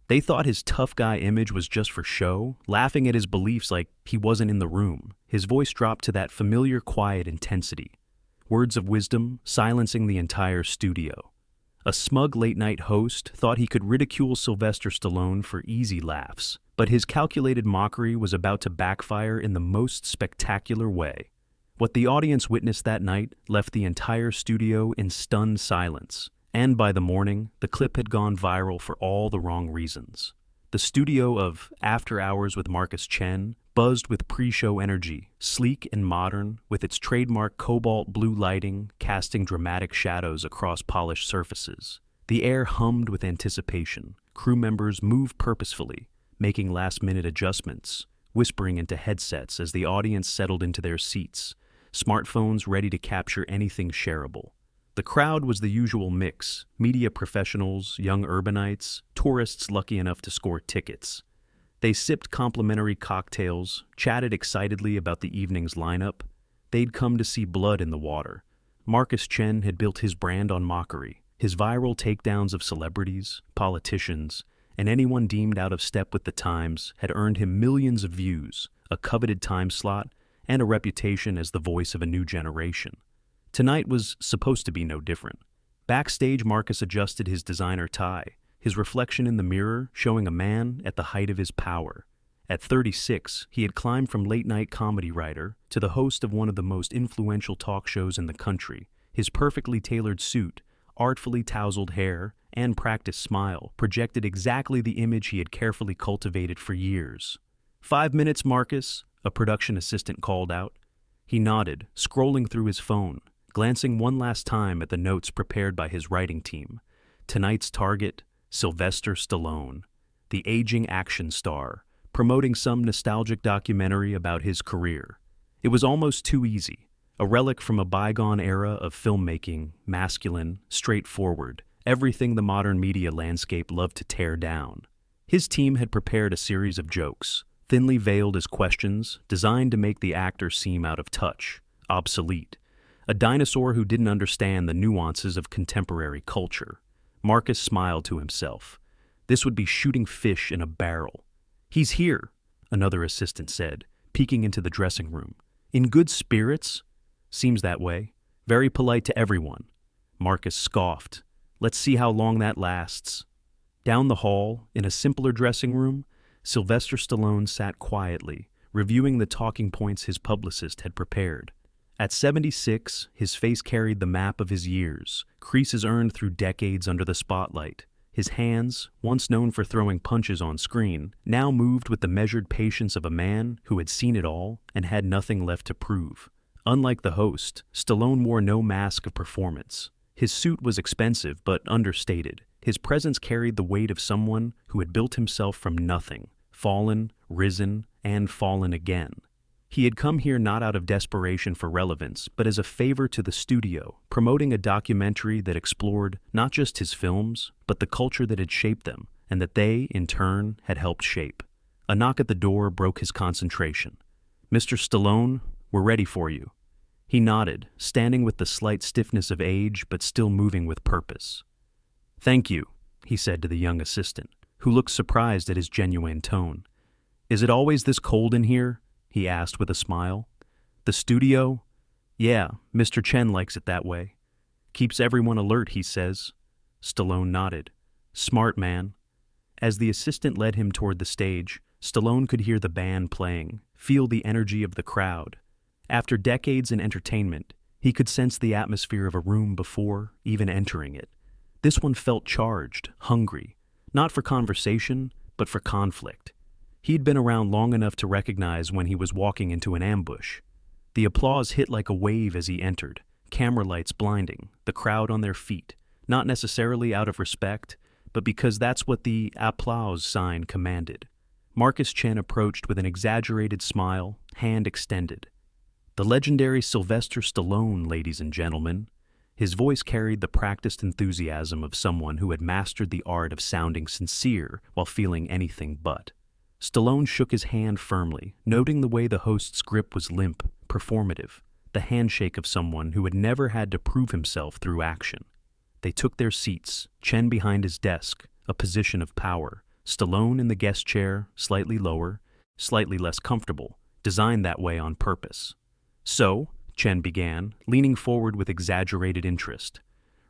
They thought his tough guy image was just for show, laughing at his beliefs like he wasn't in the room. His voice dropped to that familiar quiet intensity. Words of wisdom silencing the entire studio. A smug late-night host thought he could ridicule Sylvester Stallone for easy laughs, but his calculated mockery was about to backfire in the most spectacular way. What the audience witnessed that night left the entire studio in stunned silence, and by the morning, the clip had gone viral for all the wrong reasons. The studio of After Hours with Marcus Chen buzzed with pre-show energy, sleek and modern, with its trademark cobalt blue lighting casting dramatic shadows across polished surfaces. The air hummed with anticipation. Crew members moved purposefully, making last-minute adjustments, whispering into headsets as the audience settled into their seats, smartphones ready to capture anything shareable. The crowd was the usual mix: media professionals, young urbanites, tourists lucky enough to score tickets. They sipped complimentary cocktails, chatted excitedly about the evening's lineup. They'd come to see blood in the water. Marcus Chen had built his brand on mockery. His viral takedowns of celebrities, politicians, and anyone deemed out of step with the times had earned him millions of views, a coveted time slot, and a reputation as the voice of a new generation. Tonight was supposed to be no different. Backstage, Marcus adjusted his designer tie, his reflection in the mirror showing a man at the height of his power. At 36, he had climbed from late-night comedy writer to the host of one of the most influential talk shows in the country. His perfectly tailored suit, artfully tousled hair, and practiced smile projected exactly the image he had carefully cultivated for years. 5 minutes, Marcus, a production assistant called out. He nodded, scrolling through his phone, glancing one last time at the notes prepared by his writing team. Tonight's target, Sylvester Stallone, the aging action star, promoting some nostalgic documentary about his career. It was almost too easy, a relic from a bygone era of filmmaking, masculine, straightforward, everything the modern media landscape loved to tear down. His team had prepared a series of jokes, thinly veiled as questions, designed to make the actor seem out of touch, obsolete, a dinosaur who didn't understand the nuances of contemporary culture. Marcus smiled to himself. This would be shooting fish in a barrel. "He's here," another assistant said, peeking into the dressing room. "In good spirits?" "Seems that way. Very polite to everyone." Marcus scoffed. "Let's see how long that lasts." Down the hall, in a simpler dressing room, Sylvester Stallone sat quietly, reviewing the talking points his publicist had prepared. At 76, his face carried the map of his years, creases earned through decades under the spotlight. His hands, once known for throwing punches on screen, now moved with the measured patience of a man who had seen it all and had nothing left to prove. Unlike the host, Stallone wore no mask of performance. His suit was expensive but understated. His presence carried the weight of someone who had built himself from nothing, fallen, risen, and fallen again. He had come here not out of desperation for relevance, but as a favor to the studio, promoting a documentary that explored not just his films, but the culture that had shaped them, and that they, in turn, had helped shape. A knock at the door broke his concentration. "Mr. Stallone, we're ready for you." He nodded, standing with the slight stiffness of age, but still moving with purpose. "Thank you," he said to the young assistant, who looked surprised at his genuine tone. "Is it always this cold in here?" he asked with a smile. "The studio? Yeah, Mr. Chen likes it that way. Keeps everyone alert, he says." Stallone nodded. "Smart man." As the assistant led him toward the stage, Stallone could hear the band playing, feel the energy of the crowd. After decades in entertainment, he could sense the atmosphere of a room before even entering it. This one felt charged, hungry, not for conversation, but for conflict. He'd been around long enough to recognize when he was walking into an ambush. The applause hit like a wave as he entered, camera lights blinding, the crowd on their feet, not necessarily out of respect, but because that's what the applause sign commanded. Marcus Chen approached with an exaggerated smile, hand extended. "The legendary Sylvester Stallone, ladies and gentlemen." His voice carried the practiced enthusiasm of someone who had mastered the art of sounding sincere while feeling anything but. Stallone shook his hand firmly, noting the way the host's grip was limp, performative, the handshake of someone who had never had to prove himself through action. They took their seats, Chen behind his desk, a position of power, Stallone in the guest chair, slightly lower, slightly less comfortable, designed that way on purpose. So, Chen began, leaning forward with exaggerated interest.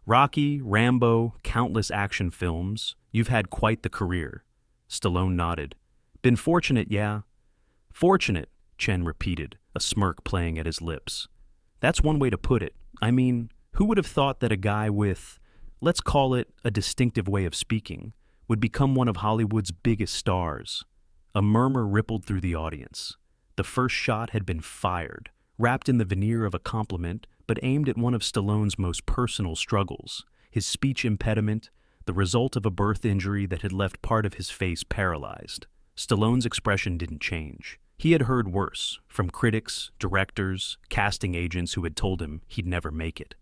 Rocky, Rambo, countless action films, you've had quite the career. Stallone nodded. Been fortunate, yeah. Fortunate, Chen repeated, a smirk playing at his lips. That's one way to put it. I mean, who would have thought that a guy with, let's call it a distinctive way of speaking, would become one of Hollywood's biggest stars? A murmur rippled through the audience. The first shot had been fired, wrapped in the veneer of a compliment, but aimed at one of Stallone's most personal struggles, his speech impediment, the result of a birth injury that had left part of his face paralyzed. Stallone's expression didn't change. He had heard worse, from critics, directors, casting agents who had told him he'd never make it.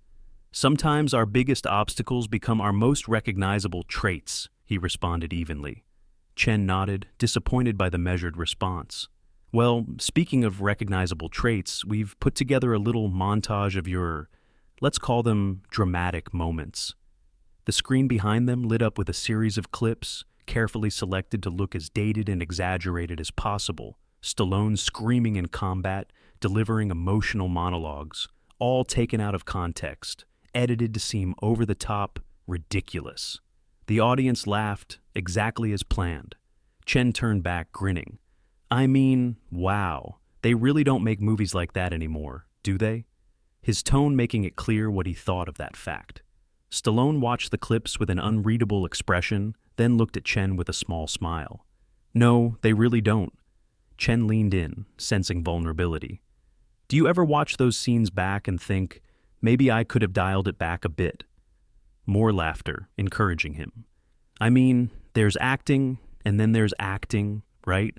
Sometimes our biggest obstacles become our most recognizable traits, he responded evenly. Chen nodded, disappointed by the measured response. Well, speaking of recognizable traits, we've put together a little montage of your, let's call them dramatic moments. The screen behind them lit up with a series of clips, carefully selected to look as dated and exaggerated as possible. Stallone screaming in combat, delivering emotional monologues, all taken out of context, edited to seem over the top, ridiculous. The audience laughed, exactly as planned. Chen turned back, grinning. I mean, wow, they really don't make movies like that anymore, do they? His tone making it clear what he thought of that fact. Stallone watched the clips with an unreadable expression, then looked at Chen with a small smile. No, they really don't. Chen leaned in, sensing vulnerability. Do you ever watch those scenes back and think, maybe I could have dialed it back a bit? More laughter, encouraging him. I mean, there's acting, and then there's acting, right?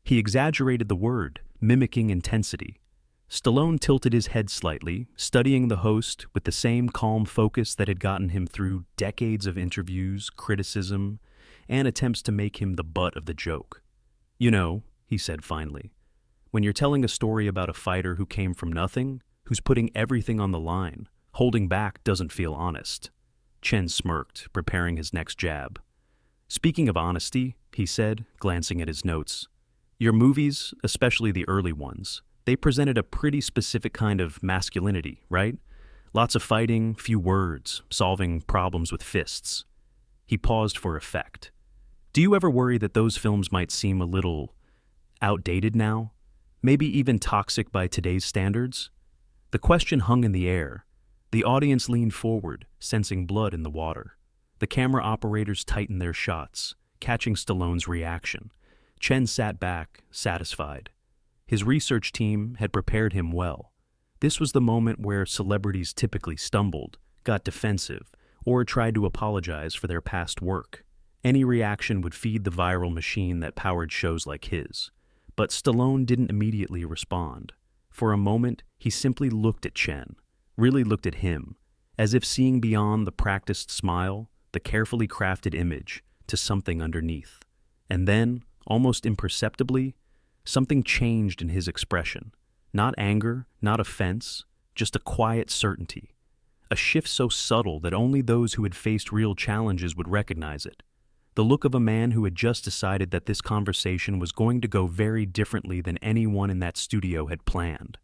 He exaggerated the word, mimicking intensity. Stallone tilted his head slightly, studying the host with the same calm focus that had gotten him through decades of interviews, criticism, and attempts to make him the butt of the joke. You know, he said finally, when you're telling a story about a fighter who came from nothing, who's putting everything on the line, holding back doesn't feel honest. Chen smirked, preparing his next jab. Speaking of honesty, he said, glancing at his notes, your movies, especially the early ones, they presented a pretty specific kind of masculinity, right? Lots of fighting, few words, solving problems with fists. He paused for effect. Do you ever worry that those films might seem a little outdated now? Maybe even toxic by today's standards? The question hung in the air. The audience leaned forward, sensing blood in the water. The camera operators tightened their shots, catching Stallone's reaction. Chen sat back, satisfied. His research team had prepared him well. This was the moment where celebrities typically stumbled, got defensive, or tried to apologize for their past work. Any reaction would feed the viral machine that powered shows like his. But Stallone didn't immediately respond. For a moment, he simply looked at Chen, really looked at him, as if seeing beyond the practiced smile, the carefully crafted image, to something underneath. And then, almost imperceptibly, something changed in his expression. Not anger, not offense, just a quiet certainty. A shift so subtle that only those who had faced real challenges would recognize it. The look of a man who had just decided that this conversation was going to go very differently than anyone in that studio had planned.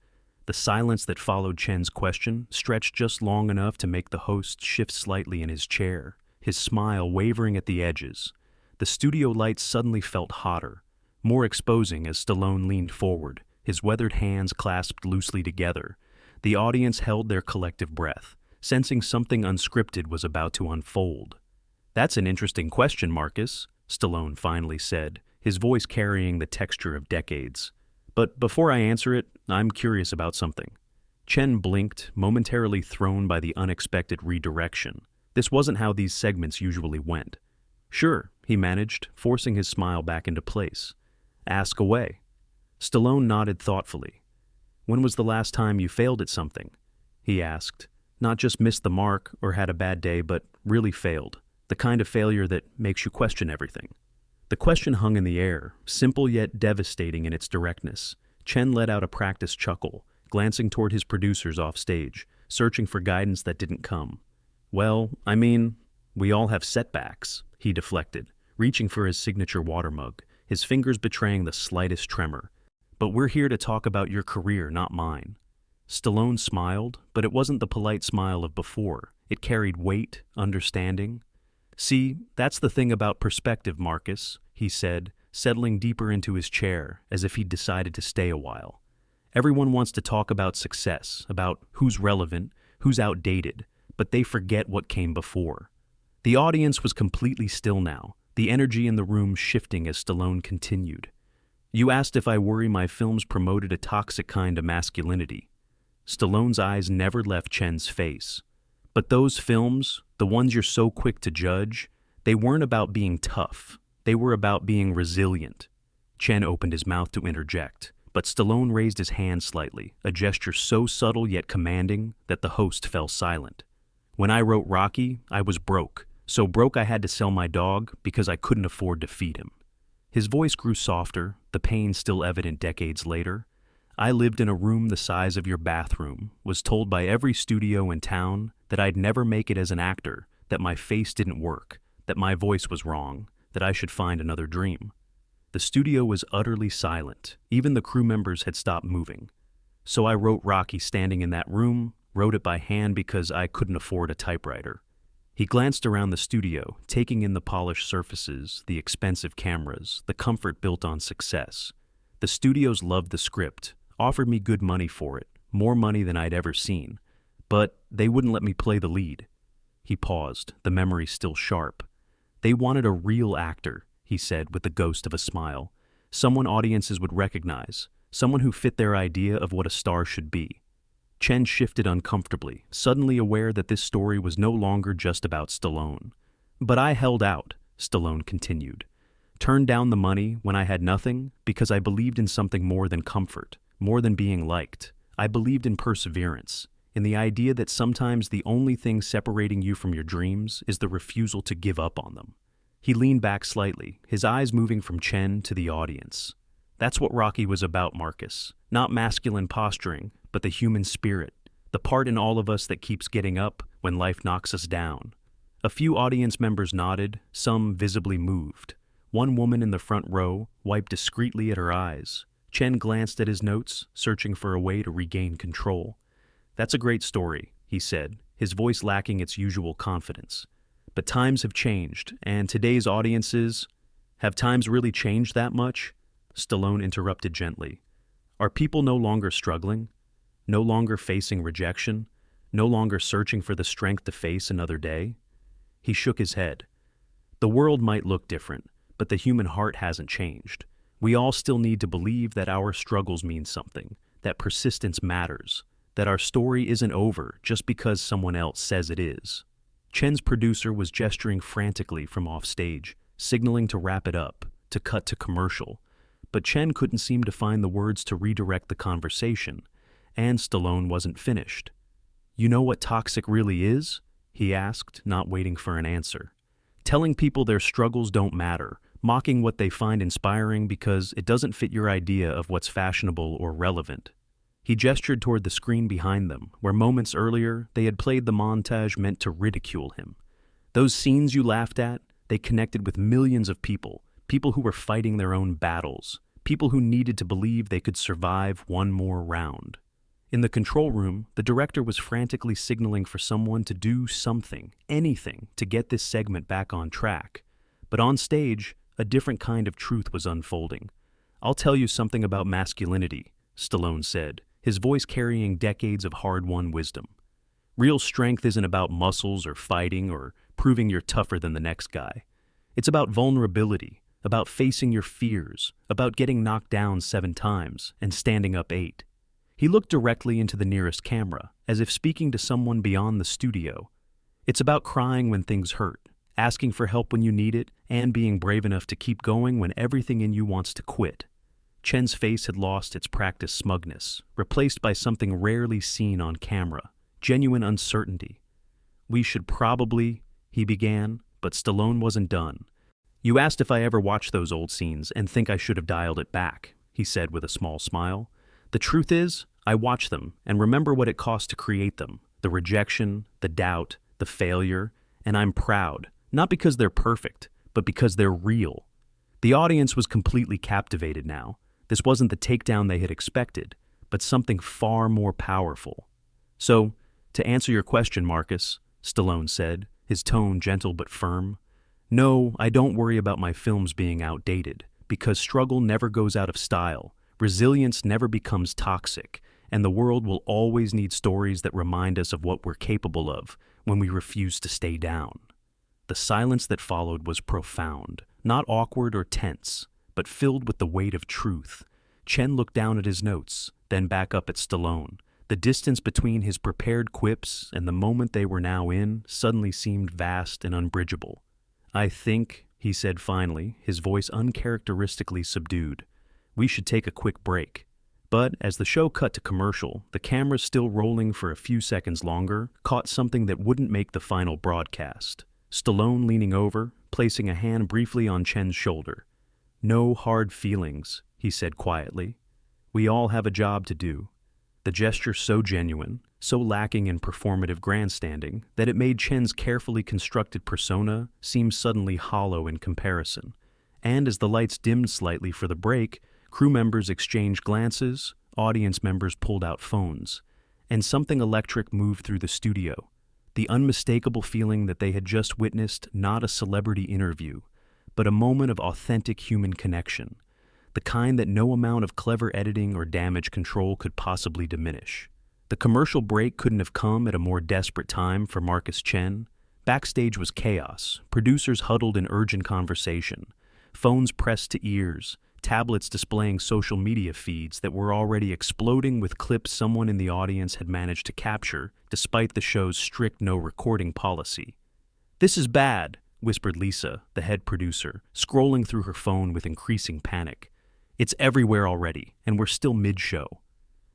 The silence that followed Chen's question stretched just long enough to make the host shift slightly in his chair, his smile wavering at the edges. The studio lights suddenly felt hotter, more exposing as Stallone leaned forward, his weathered hands clasped loosely together. The audience held their collective breath, sensing something unscripted was about to unfold. That's an interesting question, Marcus, Stallone finally said, his voice carrying the texture of decades. But before I answer it, I'm curious about something. Chen blinked, momentarily thrown by the unexpected redirection. This wasn't how these segments usually went. Sure, he managed, forcing his smile back into place. Ask away. Stallone nodded thoughtfully. When was the last time you failed at something? He asked. Not just missed the mark or had a bad day, but really failed. The kind of failure that makes you question everything. The question hung in the air, simple yet devastating in its directness. Chen let out a practiced chuckle, glancing toward his producers off stage, searching for guidance that didn't come. Well, I mean, we all have setbacks, he deflected, reaching for his signature water mug, his fingers betraying the slightest tremor. "But we're here to talk about your career, not mine." Stallone smiled, but it wasn't the polite smile of before. It carried weight, understanding. "See, that's the thing about perspective, Marcus," he said, settling deeper into his chair as if he'd decided to stay a while. "Everyone wants to talk about success, about who's relevant, who's outdated, but they forget what came before." The audience was completely still now, the energy in the room shifting as Stallone continued. "You asked if I worry my films promoted a toxic kind of masculinity." Stallone's eyes never left Chen's face. "But those films, the ones you're so quick to judge, they weren't about being tough. They were about being resilient." Chen opened his mouth to interject, but Stallone raised his hand slightly, a gesture so subtle yet commanding that the host fell silent. "When I wrote Rocky, I was broke. So broke I had to sell my dog because I couldn't afford to feed him." His voice grew softer, the pain still evident decades later. "I lived in a room the size of your bathroom, was told by every studio in town that I'd never make it as an actor, that my face didn't work, that my voice was wrong, that I should find another dream." The studio was utterly silent. Even the crew members had stopped moving. "So I wrote Rocky standing in that room, wrote it by hand because I couldn't afford a typewriter." He glanced around the studio, taking in the polished surfaces, the expensive cameras, the comfort built on success. "The studios loved the script, offered me good money for it, more money than I'd ever seen. But they wouldn't let me play the lead." He paused, the memory still sharp. "They wanted a real actor," he said with the ghost of a smile. "Someone audiences would recognize, someone who fit their idea of what a star should be." Chen shifted uncomfortably, suddenly aware that this story was no longer just about Stallone. "But I held out," Stallone continued. "Turned down the money when I had nothing because I believed in something more than comfort, more than being liked. I believed in perseverance, in the idea that sometimes the only thing separating you from your dreams is the refusal to give up on them." He leaned back slightly, his eyes moving from Chen to the audience. "That's what Rocky was about, Marcus. Not masculine posturing, but the human spirit, the part in all of us that keeps getting up when life knocks us down." A few audience members nodded, some visibly moved. One woman in the front row wiped discreetly at her eyes. Chen glanced at his notes, searching for a way to regain control. "That's a great story," he said, his voice lacking its usual confidence. "But times have changed, and today's audiences— Have times really changed that much?" Stallone interrupted gently. "Are people no longer struggling? No longer facing rejection? No longer searching for the strength to face another day?" He shook his head. "The world might look different, but the human heart hasn't changed. We all still need to believe that our struggles mean something, that persistence matters, that our story isn't over just because someone else says it is." Chen's producer was gesturing frantically from offstage, signaling to wrap it up, to cut to commercial. But Chen couldn't seem to find the words to redirect the conversation, and Stallone wasn't finished. "You know what toxic really is?" he asked, not waiting for an answer. "Telling people their struggles don't matter, mocking what they find inspiring because it doesn't fit your idea of what's fashionable or relevant." He gestured toward the screen behind them, where moments earlier they had played the montage meant to ridicule him. "Those scenes you laughed at, they connected with millions of people, people who were fighting their own battles, people who needed to believe they could survive one more round." In the control room, the director was frantically signaling for someone to do something, anything, to get this segment back on track. But on stage, a different kind of truth was unfolding. "I'll tell you something about masculinity," Stallone said, his voice carrying decades of hard-won wisdom. "Real strength isn't about muscles or fighting or proving you're tougher than the next guy. It's about vulnerability, about facing your fears, about getting knocked down 7 times and standing up 8. He looked directly into the nearest camera, as if speaking to someone beyond the studio. "It's about crying when things hurt, asking for help when you need it, and being brave enough to keep going when everything in you wants to quit." Chen's face had lost its practiced smugness, replaced by something rarely seen on camera, genuine uncertainty. "We should probably," he began, but Stallone wasn't done. "You asked if I ever watched those old scenes and think I should have dialed it back," he said with a small smile. "The truth is, I watch them and remember what it cost to create them, the rejection, the doubt, the failure, and I'm proud, not because they're perfect, but because they're real. The audience was completely captivated now. This wasn't the takedown they had expected, but something far more powerful. So, to answer your question, Marcus, Stallone said, his tone gentle but firm, no, I don't worry about my films being outdated, because struggle never goes out of style, resilience never becomes toxic, and the world will always need stories that remind us of what we're capable of when we refuse to stay down. The silence that followed was profound, not awkward or tense, but filled with the weight of truth. Chen looked down at his notes, then back up at Stallone. The distance between his prepared quips and the moment they were now in suddenly seemed vast and unbridgeable. I think, he said finally, his voice uncharacteristically subdued, we should take a quick break. But as the show cut to commercial, the camera still rolling for a few seconds longer caught something that wouldn't make the final broadcast. Stallone leaning over, placing a hand briefly on Chen's shoulder. No hard feelings, he said quietly. We all have a job to do. The gesture so genuine, so lacking in performative grandstanding, that it made Chen's carefully constructed persona seem suddenly hollow in comparison. And as the lights dimmed slightly for the break, crew members exchanged glances, audience members pulled out phones, and something electric moved through the studio. The unmistakable feeling that they had just witnessed not a celebrity interview, but a moment of authentic human connection, the kind that no amount of clever editing or damage control could possibly diminish. The commercial break couldn't have come at a more desperate time for Marcus Chen. Backstage was chaos, producers huddled in urgent conversation, phones pressed to ears, tablets displaying social media feeds that were already exploding with clips someone in the audience had managed to capture, despite the show's strict no-recording policy. "This is bad," whispered Lisa, the head producer, scrolling through her phone with increasing panic. "It's everywhere already, and we're still mid-show."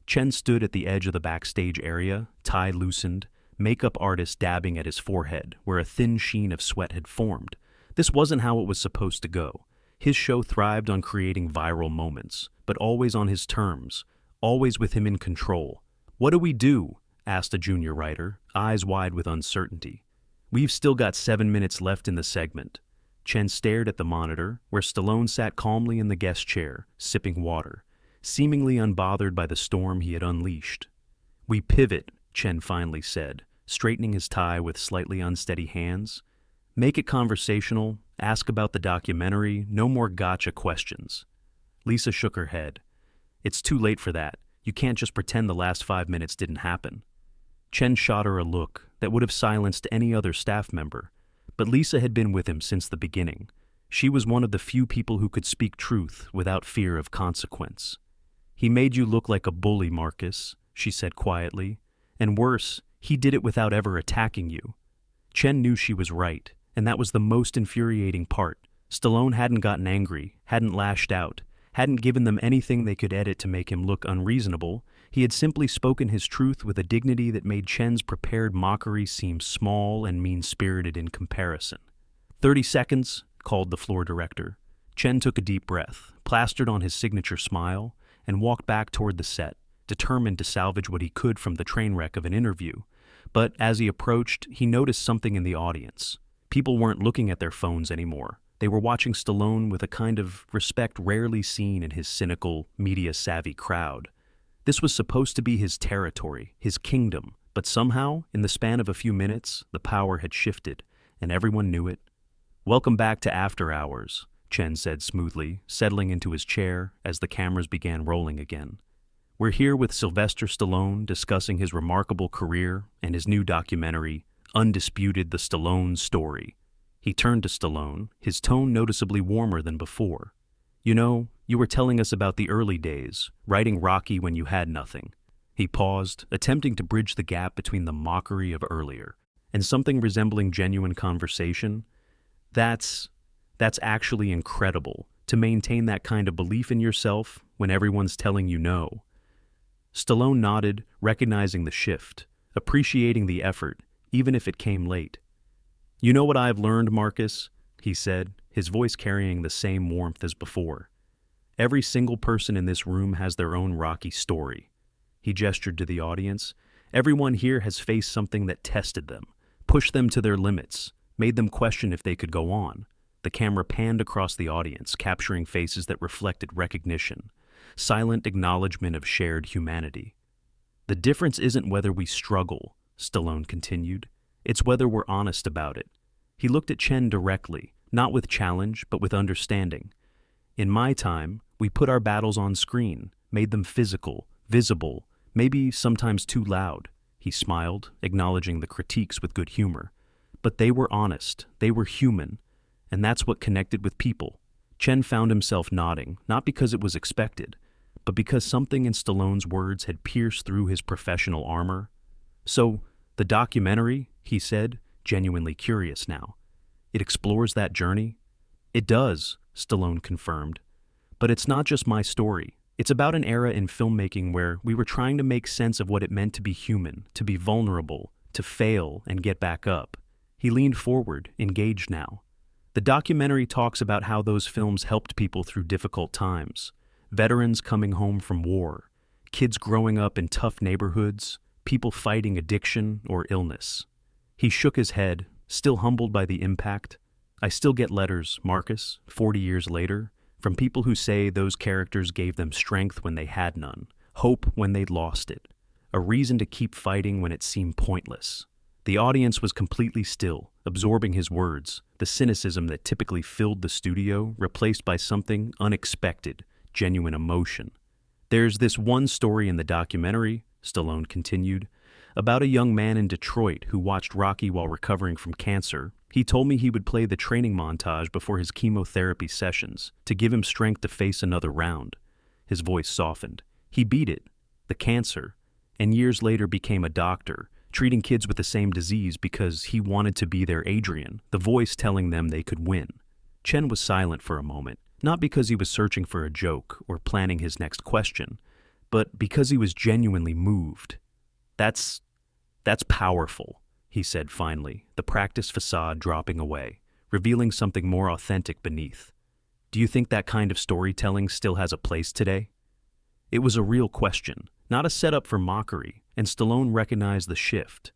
Chen stood at the edge of the backstage area, tie loosened, makeup artist dabbing at his forehead, where a thin sheen of sweat had formed. This wasn't how it was supposed to go. His show thrived on creating viral moments, but always on his terms, always with him in control. "What do we do?" asked a junior writer, eyes wide with uncertainty. "We've still got 7 minutes left in the segment." Chen stared at the monitor, where Stallone sat calmly in the guest chair, sipping water, seemingly unbothered by the storm he had unleashed. "We pivot," Chen finally said, straightening his tie with slightly unsteady hands. "Make it conversational, ask about the documentary, no more gotcha questions." Lisa shook her head. "It's too late for that. You can't just pretend the last 5 minutes didn't happen." Chen shot her a look that would have silenced any other staff member, but Lisa had been with him since the beginning. She was one of the few people who could speak truth without fear of consequence. "He made you look like a bully, Marcus," she said quietly. "And worse, he did it without ever attacking you." Chen knew she was right, and that was the most infuriating part. Stallone hadn't gotten angry, hadn't lashed out, hadn't given them anything they could edit to make him look unreasonable. He had simply spoken his truth with a dignity that made Chen's prepared mockery seem small and mean-spirited in comparison. 30 seconds, called the floor director. Chen took a deep breath, plastered on his signature smile, and walked back toward the set, determined to salvage what he could from the train wreck of an interview. But as he approached, he noticed something in the audience. People weren't looking at their phones anymore. They were watching Stallone with a kind of respect rarely seen in his cynical, media-savvy crowd. This was supposed to be his territory, his kingdom, but somehow, in the span of a few minutes, the power had shifted, and everyone knew it. "Welcome back to After Hours," Chen said smoothly, settling into his chair as the cameras began rolling again. "We're here with Sylvester Stallone discussing his remarkable career and his new documentary, Undisputed: The Stallone Story." He turned to Stallone, his tone noticeably warmer than before. "You know, you were telling us about the early days, writing Rocky when you had nothing." He paused, attempting to bridge the gap between the mockery of earlier and something resembling genuine conversation. That's actually incredible, to maintain that kind of belief in yourself when everyone's telling you no." Stallone nodded, recognizing the shift, appreciating the effort, even if it came late. "You know what I've learned, Marcus?" he said, his voice carrying the same warmth as before. "Every single person in this room has their own Rocky story." He gestured to the audience. "Everyone here has faced something that tested them, pushed them to their limits, made them question if they could go on. the camera panned across the audience, capturing faces that reflected recognition, silent acknowledgement of shared humanity. "The difference isn't whether we struggle," Stallone continued. "It's whether we're honest about it." He looked at Chen directly, not with challenge, but with understanding. "In my time, we put our battles on screen, made them physical, visible, maybe sometimes too loud." He smiled, acknowledging the critiques with good humor. "But they were honest, they were human, and that's what connected with people." Chen found himself nodding, not because it was expected, but because something in Stallone's words had pierced through his professional armor. "So, the documentary," he said, genuinely curious now, "it explores that journey?" "It does," Stallone confirmed. "But it's not just my story. It's about an era in filmmaking where we were trying to make sense of what it meant to be human, to be vulnerable, to fail and get back up." He leaned forward, engaged now. "The documentary talks about how those films helped people through difficult times. Veterans coming home from war, kids growing up in tough neighborhoods, people fighting addiction or illness." He shook his head, still humbled by the impact. "I still get letters, Marcus, 40 years later, from people who say those characters gave them strength when they had none, hope when they'd lost it, a reason to keep fighting when it seemed pointless." The audience was completely still, absorbing his words, the cynicism that typically filled the studio replaced by something unexpected, genuine emotion. "There's this one story in the documentary," Stallone continued, "about a young man in Detroit who watched Rocky while recovering from cancer. He told me he would play the training montage before his chemotherapy sessions to give him strength to face another round." His voice softened. "He beat it, the cancer, and years later became a doctor, treating kids with the same disease because he wanted to be their Adrian, the voice telling them they could win." Chen was silent for a moment, not because he was searching for a joke or planning his next question, but because he was genuinely moved. That's powerful," he said finally, the practiced facade dropping away, revealing something more authentic beneath. "Do you think that kind of storytelling still has a place today?" It was a real question, not a setup for mockery, and Stallone recognized the shift.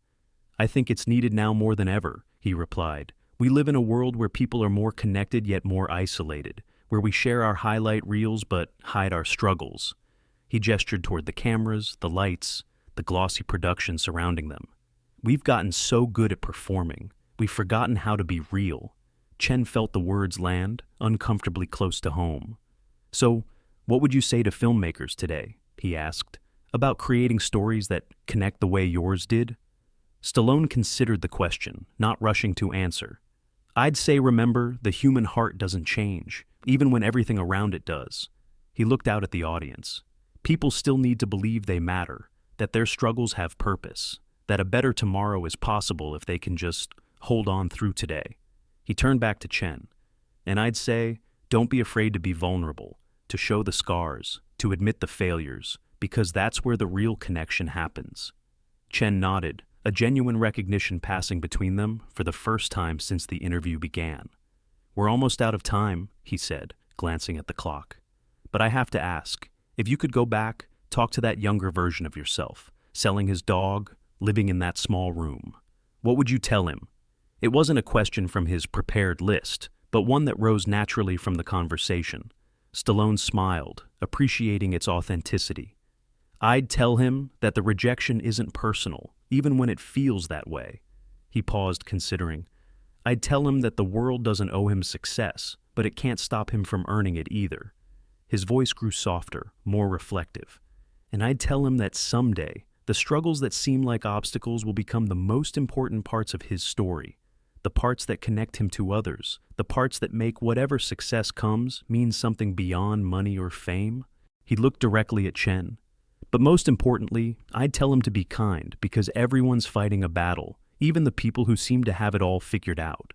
"I think it's needed now more than ever," he replied. "We live in a world where people are more connected yet more isolated, where we share our highlight reels but hide our struggles." He gestured toward the cameras, the lights, the glossy production surrounding them. "We've gotten so good at performing, we've forgotten how to be real." Chen felt the words land, uncomfortably close to home. "So, what would you say to filmmakers today?" he asked, "about creating stories that connect the way yours did?" Stallone considered the question, not rushing to answer. "I'd say remember, the human heart doesn't change, even when everything around it does." He looked out at the audience. "People still need to believe they matter, that their struggles have purpose, that a better tomorrow is possible if they can just hold on through today." He turned back to Chen. "And I'd say, don't be afraid to be vulnerable, to show the scars, to admit the failures, because that's where the real connection happens." Chen nodded, a genuine recognition passing between them for the first time since the interview began. "We're almost out of time," he said, glancing at the clock. "But I have to ask, if you could go back, talk to that younger version of yourself, selling his dog, living in that small room, what would you tell him?" It wasn't a question from his prepared list, but one that rose naturally from the conversation. Stallone smiled, appreciating its authenticity. "I'd tell him that the rejection isn't personal, even when it feels that way." He paused, considering. "I'd tell him that the world doesn't owe him success, but it can't stop him from earning it either." His voice grew softer, more reflective. "And I'd tell him that someday, the struggles that seem like obstacles will become the most important parts of his story, the parts that connect him to others, the parts that make whatever success comes mean something beyond money or fame." He looked directly at Chen. "But most importantly, I'd tell him to be kind, because everyone's fighting a battle, even the people who seem to have it all figured out."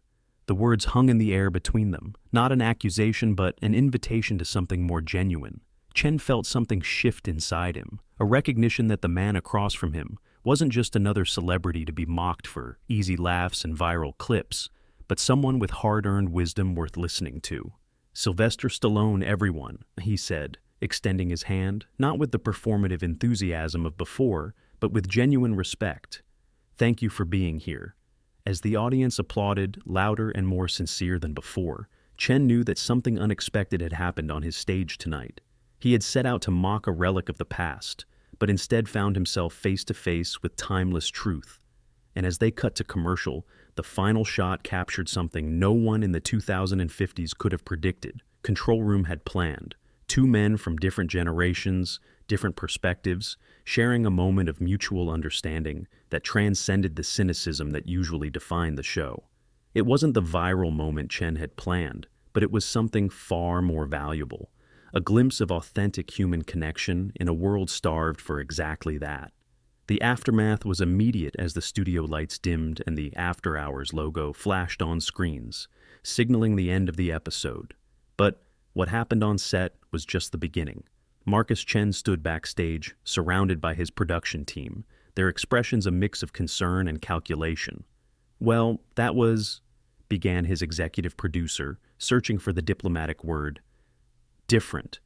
The words hung in the air between them, not an accusation but an invitation to something more genuine. Chen felt something shift inside him, a recognition that the man across from him wasn't just another celebrity to be mocked for easy laughs and viral clips, but someone with hard-earned wisdom worth listening to. "Sylvester Stallone, everyone," he said, extending his hand, not with the performative enthusiasm of before, but with genuine respect. "Thank you for being here." As the audience applauded, louder and more sincere than before, Chen knew that something unexpected had happened on his stage tonight. He had set out to mock a relic of the past, but instead found himself face to face with timeless truth. And as they cut to commercial, the final shot captured something no one in the 2050s could have predicted. Control Room had planned. Two men from different generations, different perspectives, sharing a moment of mutual understanding that transcended the cynicism that usually defined the show. It wasn't the viral moment Chen had planned, but it was something far more valuable. A glimpse of authentic human connection in a world starved for exactly that. The aftermath was immediate as the studio lights dimmed and the After Hours logo flashed on screens, signaling the end of the episode. But what happened on set was just the beginning. Marcus Chen stood backstage, surrounded by his production team, their expressions a mix of concern and calculation. "Well, that was," began his executive producer, searching for the diplomatic word. "Different."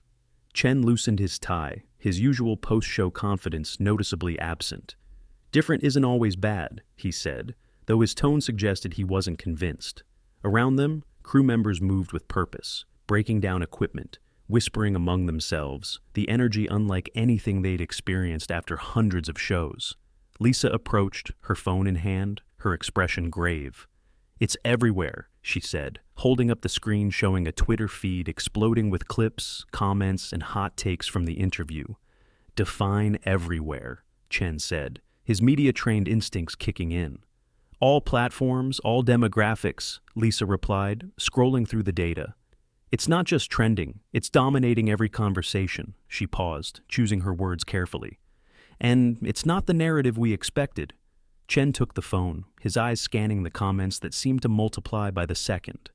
Chen loosened his tie, his usual post-show confidence noticeably absent. "Different isn't always bad," he said, though his tone suggested he wasn't convinced. Around them, crew members moved with purpose, breaking down equipment, whispering among themselves, the energy unlike anything they'd experienced after hundreds of shows. Lisa approached, her phone in hand, her expression grave. "It's everywhere," she said, holding up the screen showing a Twitter feed exploding with clips, comments, and hot takes from the interview. "Define everywhere," Chen said, his media-trained instincts kicking in. "All platforms, all demographics," Lisa replied, scrolling through the data. "It's not just trending, it's dominating every conversation," she paused, choosing her words carefully. "And it's not the narrative we expected." Chen took the phone, his eyes scanning the comments that seemed to multiply by the second.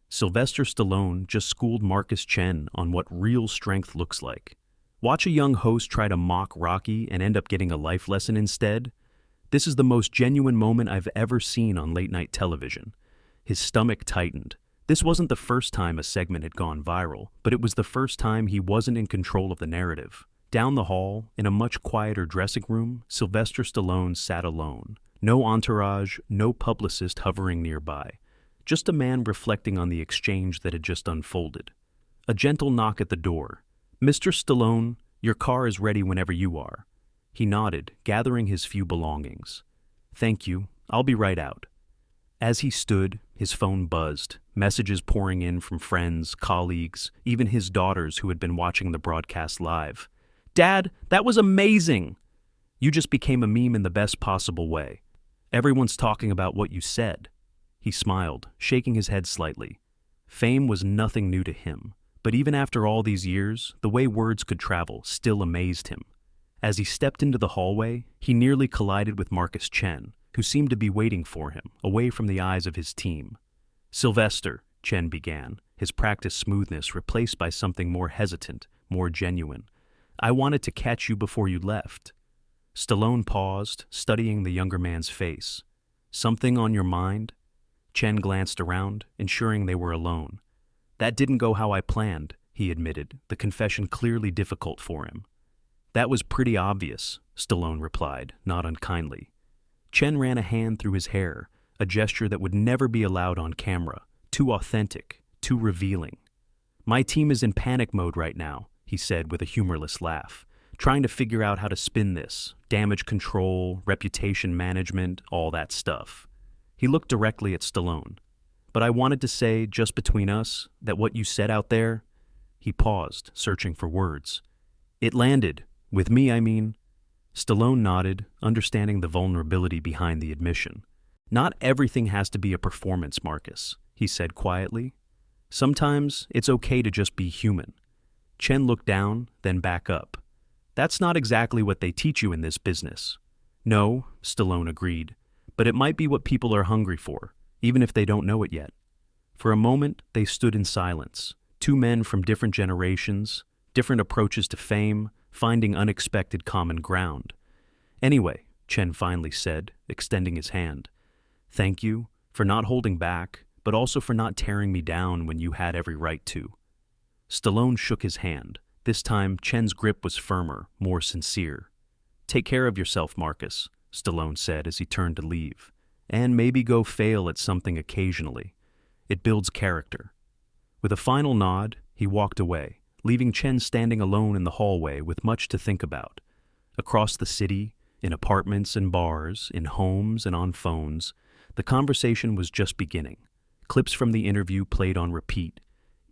Sylvester Stallone just schooled Marcus Chen on what real strength looks like. Watch a young host try to mock Rocky and end up getting a life lesson instead. This is the most genuine moment I've ever seen on late-night television. His stomach tightened. This wasn't the first time a segment had gone viral, but it was the first time he wasn't in control of the narrative. Down the hall, in a much quieter dressing room, Sylvester Stallone sat alone. No entourage, no publicist hovering nearby. Just a man reflecting on the exchange that had just unfolded. A gentle knock at the door. "Mr. Stallone, your car is ready whenever you are." He nodded, gathering his few belongings. "Thank you. I'll be right out." As he stood, his phone buzzed, messages pouring in from friends, colleagues, even his daughters who had been watching the broadcast live. "Dad, that was amazing! You just became a meme in the best possible way. Everyone's talking about what you said." He smiled, shaking his head slightly. Fame was nothing new to him, but even after all these years, the way words could travel still amazed him. As he stepped into the hallway, he nearly collided with Marcus Chen, who seemed to be waiting for him, away from the eyes of his team. "Sylvester," Chen began, his practiced smoothness replaced by something more hesitant, more genuine. "I wanted to catch you before you left." Stallone paused, studying the younger man's face. "Something on your mind?" Chen glanced around, ensuring they were alone. "That didn't go how I planned," he admitted, the confession clearly difficult for him. "That was pretty obvious," Stallone replied, not unkindly. Chen ran a hand through his hair, a gesture that would never be allowed on camera, too authentic, too revealing. "My team is in panic mode right now," he said with a humorless laugh, "trying to figure out how to spin this, damage control, reputation management, all that stuff." He looked directly at Stallone. "But I wanted to say, just between us, that what you said out there—" He paused, searching for words. "It landed. With me, I mean." Stallone nodded, understanding the vulnerability behind the admission. "Not everything has to be a performance, Marcus," he said quietly. "Sometimes it's okay to just be human." Chen looked down, then back up. "That's not exactly what they teach you in this business." "No," Stallone agreed, "but it might be what people are hungry for, even if they don't know it yet." For a moment, they stood in silence, two men from different generations, different approaches to fame, finding unexpected common ground. "Anyway," Chen finally said, extending his hand, "thank you for not holding back, but also for not tearing me down when you had every right to." Stallone shook his hand. This time, Chen's grip was firmer, more sincere. "Take care of yourself, Marcus," Stallone said as he turned to leave. "And maybe go fail at something occasionally. It builds character." With a final nod, he walked away, leaving Chen standing alone in the hallway with much to think about. Across the city, in apartments and bars, in homes and on phones, the conversation was just beginning. Clips from the interview played on repeat,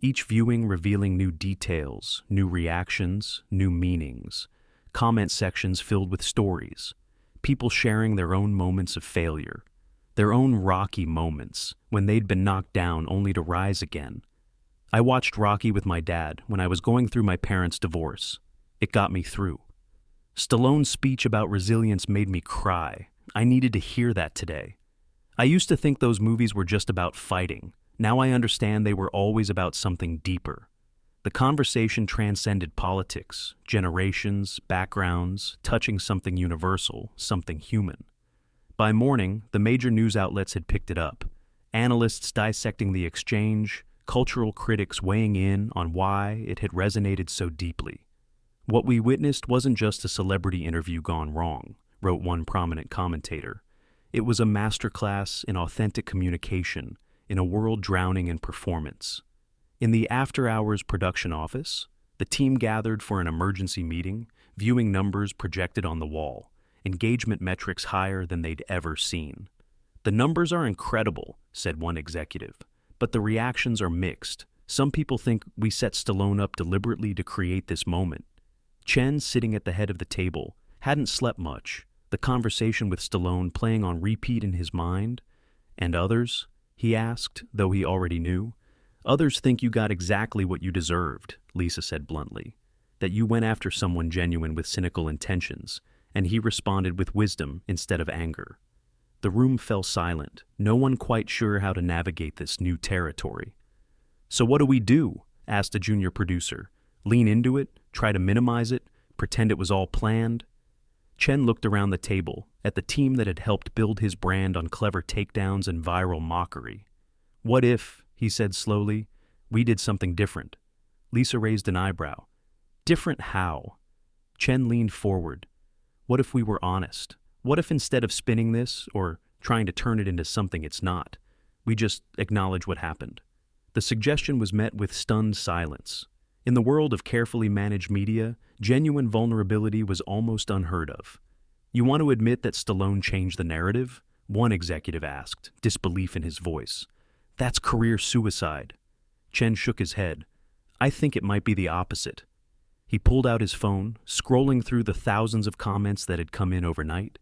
each viewing revealing new details, new reactions, new meanings. Comment sections filled with stories, people sharing their own moments of failure, their own rocky moments when they'd been knocked down only to rise again. I watched Rocky with my dad when I was going through my parents' divorce. It got me through. Stallone's speech about resilience made me cry. I needed to hear that today. I used to think those movies were just about fighting. Now I understand they were always about something deeper. The conversation transcended politics, generations, backgrounds, touching something universal, something human. By morning, the major news outlets had picked it up. Analysts dissecting the exchange, cultural critics weighing in on why it had resonated so deeply. What we witnessed wasn't just a celebrity interview gone wrong, wrote one prominent commentator. It was a masterclass in authentic communication in a world drowning in performance. In the after-hours production office, the team gathered for an emergency meeting, viewing numbers projected on the wall, engagement metrics higher than they'd ever seen. "The numbers are incredible," said one executive, "but the reactions are mixed. Some people think we set Stallone up deliberately to create this moment." Chen, sitting at the head of the table, hadn't slept much, the conversation with Stallone playing on repeat in his mind. "And others?" he asked, though he already knew. "Others think you got exactly what you deserved," Lisa said bluntly, "that you went after someone genuine with cynical intentions, and he responded with wisdom instead of anger." The room fell silent, no one quite sure how to navigate this new territory. "So what do we do?" asked a junior producer. "Lean into it, try to minimize it, pretend it was all planned?" Chen looked around the table, at the team that had helped build his brand on clever takedowns and viral mockery. "What if," he said slowly, "we did something different?" Lisa raised an eyebrow. "Different how?" Chen leaned forward. "What if we were honest? What if instead of spinning this, or trying to turn it into something it's not, we just acknowledge what happened?" The suggestion was met with stunned silence. In the world of carefully managed media, genuine vulnerability was almost unheard of. "You want to admit that Stallone changed the narrative?" one executive asked, disbelief in his voice. "That's career suicide." Chen shook his head. "I think it might be the opposite." He pulled out his phone, scrolling through the thousands of comments that had come in overnight.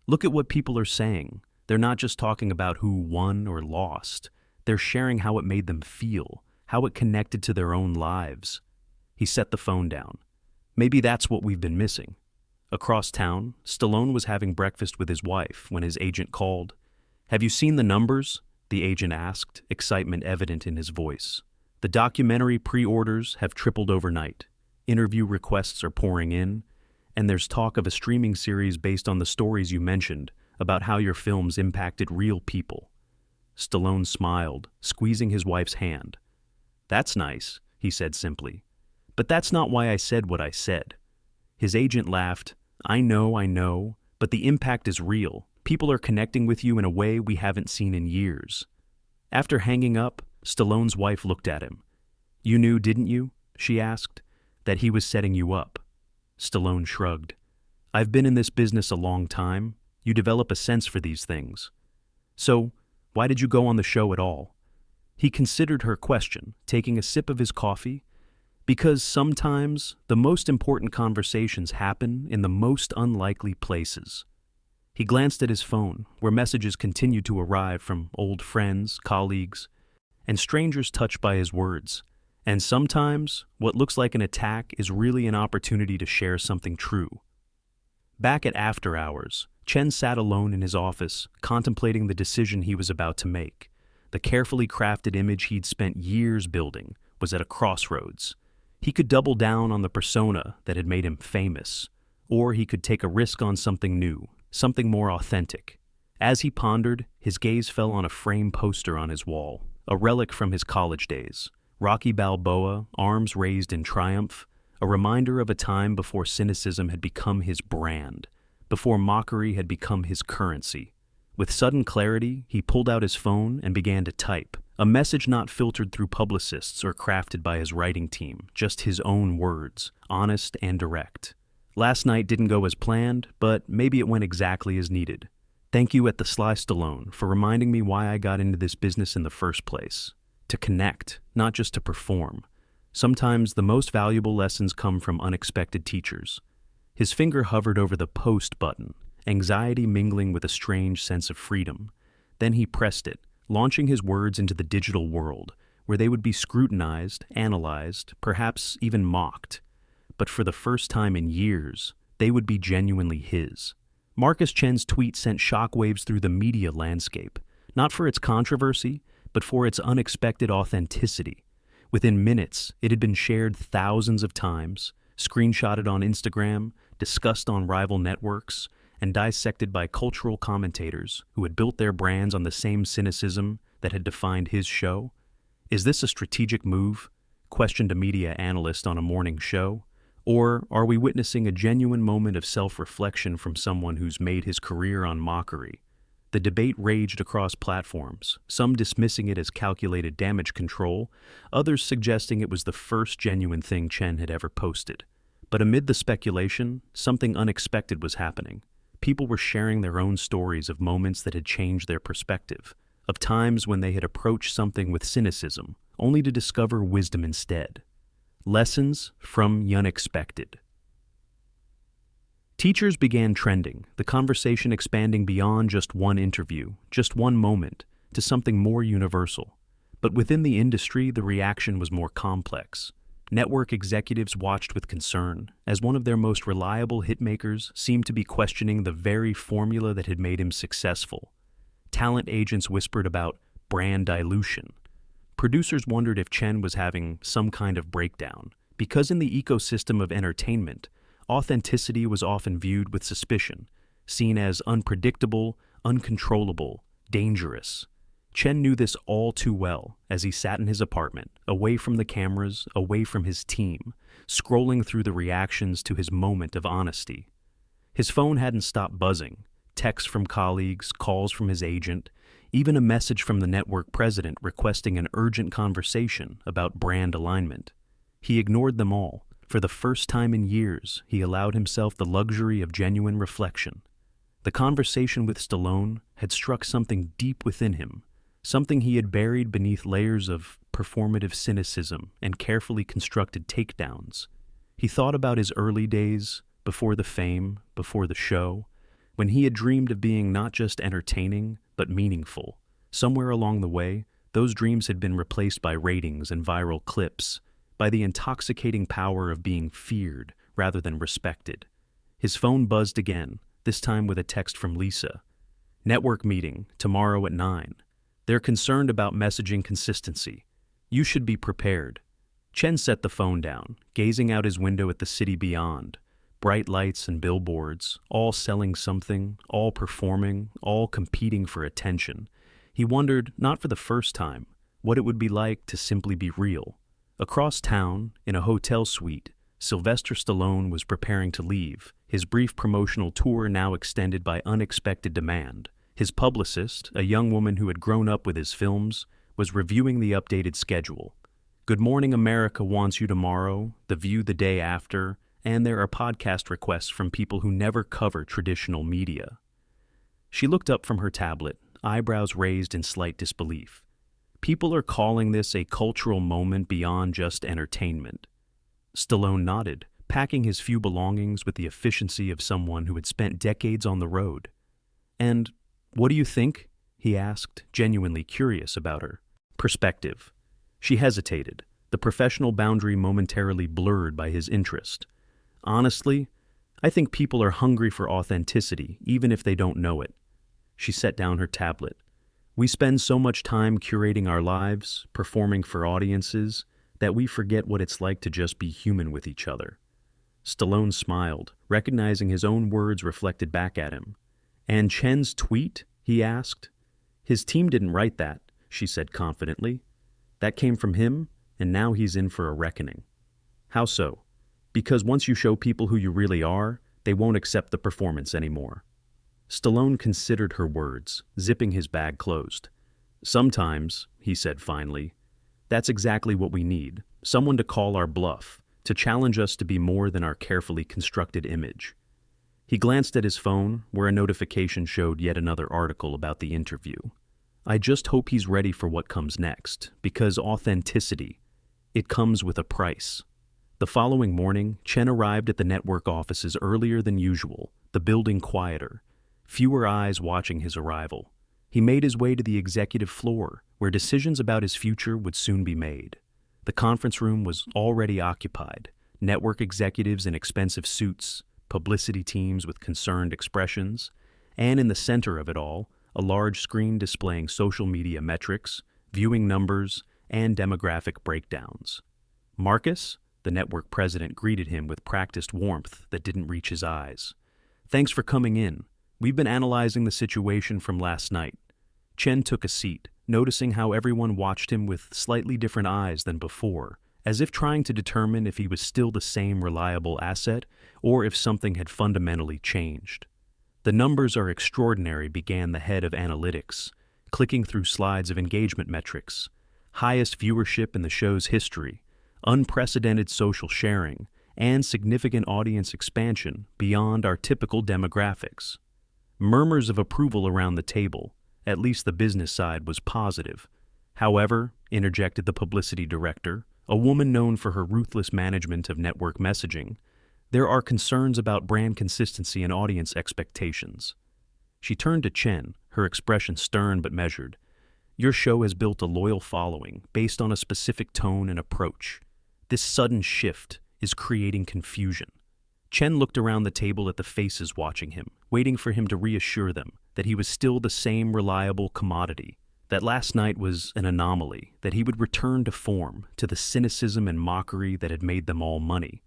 "Look at what people are saying. They're not just talking about who won or lost. They're sharing how it made them feel, how it connected to their own lives." He set the phone down. "Maybe that's what we've been missing." Across town, Stallone was having breakfast with his wife when his agent called. "Have you seen the numbers?" the agent asked, excitement evident in his voice. "The documentary pre-orders have tripled overnight. Interview requests are pouring in, and there's talk of a streaming series based on the stories you mentioned about how your films impacted real people." Stallone smiled, squeezing his wife's hand. "That's nice," he said simply. "But that's not why I said what I said." His agent laughed. I know, but the impact is real. People are connecting with you in a way we haven't seen in years." After hanging up, Stallone's wife looked at him. "You knew, didn't you?" she asked, "that he was setting you up?" Stallone shrugged. "I've been in this business a long time. You develop a sense for these things." "So, why did you go on the show at all?" He considered her question, taking a sip of his coffee. "Because sometimes the most important conversations happen in the most unlikely places." He glanced at his phone, where messages continued to arrive from old friends, colleagues, and strangers touched by his words. And sometimes, what looks like an attack is really an opportunity to share something true. Back at after hours, Chen sat alone in his office, contemplating the decision he was about to make. The carefully crafted image he'd spent years building was at a crossroads. He could double down on the persona that had made him famous, or he could take a risk on something new, something more authentic. As he pondered, his gaze fell on a frame poster on his wall, a relic from his college days. Rocky Balboa, arms raised in triumph, a reminder of a time before cynicism had become his brand, before mockery had become his currency. With sudden clarity, he pulled out his phone and began to type, A message not filtered through publicists or crafted by his writing team, just his own words, honest and direct. Last night didn't go as planned, but maybe it went exactly as needed. Thank you at the Sly Stallone for reminding me why I got into this business in the first place. To connect, not just to perform. Sometimes the most valuable lessons come from unexpected teachers. His finger hovered over the post button, anxiety mingling with a strange sense of freedom. Then he pressed it, launching his words into the digital world, where they would be scrutinized, analyzed, perhaps even mocked. But for the first time in years, they would be genuinely his. Marcus Chen's tweet sent shockwaves through the media landscape, not for its controversy, but for its unexpected authenticity. Within minutes, it had been shared thousands of times, screenshotted on Instagram, discussed on rival networks, and dissected by cultural commentators who had built their brands on the same cynicism that had defined his show. Is this a strategic move? Questioned a media analyst on a morning show. Or are we witnessing a genuine moment of self-reflection from someone who's made his career on mockery? The debate raged across platforms, some dismissing it as calculated damage control, others suggesting it was the first genuine thing Chen had ever posted. But amid the speculation, something unexpected was happening. People were sharing their own stories of moments that had changed their perspective, of times when they had approached something with cynicism, only to discover wisdom instead. Lessons from the unexpected. Teachers began trending, the conversation expanding beyond just one interview, just one moment, to something more universal. But within the industry, the reaction was more complex. Network executives watched with concern, as one of their most reliable hitmakers seemed to be questioning the very formula that had made him successful. Talent agents whispered about brand dilution. Producers wondered if Chen was having some kind of breakdown, because in the ecosystem of entertainment, authenticity was often viewed with suspicion, seen as unpredictable, uncontrollable, dangerous. Chen knew this all too well as he sat in his apartment, away from the cameras, away from his team, scrolling through the reactions to his moment of honesty. His phone hadn't stopped buzzing, texts from colleagues, calls from his agent, even a message from the network president requesting an urgent conversation about brand alignment. He ignored them all. For the first time in years, he allowed himself the luxury of genuine reflection. The conversation with Stallone had struck something deep within him, something he had buried beneath layers of performative cynicism and carefully constructed takedowns. He thought about his early days, before the fame, before the show, when he had dreamed of being not just entertaining, but meaningful. Somewhere along the way, those dreams had been replaced by ratings and viral clips, by the intoxicating power of being feared rather than respected. His phone buzzed again, this time with a text from Lisa. Network meeting, tomorrow at 9. They're concerned about messaging consistency. You should be prepared. Chen set the phone down, gazing out his window at the city beyond. Bright lights and billboards, all selling something, all performing, all competing for attention. He wondered, not for the first time, what it would be like to simply be real. Across town, in a hotel suite, Sylvester Stallone was preparing to leave, his brief promotional tour now extended by unexpected demand. His publicist, a young woman who had grown up with his films, was reviewing the updated schedule. Good Morning America wants you tomorrow, The View the day after, and there are podcast requests from people who never cover traditional media. She looked up from her tablet, eyebrows raised in slight disbelief. People are calling this a cultural moment beyond just entertainment. Stallone nodded, packing his few belongings with the efficiency of someone who had spent decades on the road. And what do you think? He asked, genuinely curious about her. Perspective. She hesitated, the professional boundary momentarily blurred by his interest. Honestly, I think people are hungry for authenticity, even if they don't know it. She set down her tablet. We spend so much time curating our lives, performing for audiences, that we forget what it's like to just be human with each other. Stallone smiled, recognizing his own words reflected back at him. And Chen's tweet? He asked. His team didn't write that, she said confidently. That came from him, and now he's in for a reckoning. How so? Because once you show people who you really are, they won't accept the performance anymore. Stallone considered her words, zipping his bag closed. Sometimes, he said finally, that's exactly what we need. Someone to call our bluff, to challenge us to be more than our carefully constructed image. He glanced at his phone, where a notification showed yet another article about the interview. I just hope he's ready for what comes next, because authenticity, it comes with a price. The following morning, Chen arrived at the network offices earlier than usual, the building quieter, fewer eyes watching his arrival. He made his way to the executive floor, where decisions about his future would soon be made. The conference room was already occupied, network executives in expensive suits, publicity teams with concerned expressions, and in the center of it all, a large screen displaying social media metrics, viewing numbers, and demographic breakdowns. Marcus, the network president, greeted him with practiced warmth that didn't reach his eyes. Thanks for coming in. We've been analyzing the situation from last night. Chen took a seat, noticing how everyone watched him with slightly different eyes than before, as if trying to determine if he was still the same reliable asset or if something had fundamentally changed. The numbers are extraordinary, began the head of analytics, clicking through slides of engagement metrics, highest viewership in the show's history, unprecedented social sharing, and significant audience expansion beyond our typical demographics. Murmurs of approval around the table, at least the business side was positive. However, interjected the publicity director, a woman known for her ruthless management of network messaging, there are concerns about brand consistency and audience expectations. She turned to Chen, her expression stern but measured. Your show has built a loyal following based on a specific tone and approach. This sudden shift is creating confusion. Chen looked around the table at the faces watching him, waiting for him to reassure them that he was still the same reliable commodity, that last night was an anomaly, that he would return to form, to the cynicism and mockery that had made them all money.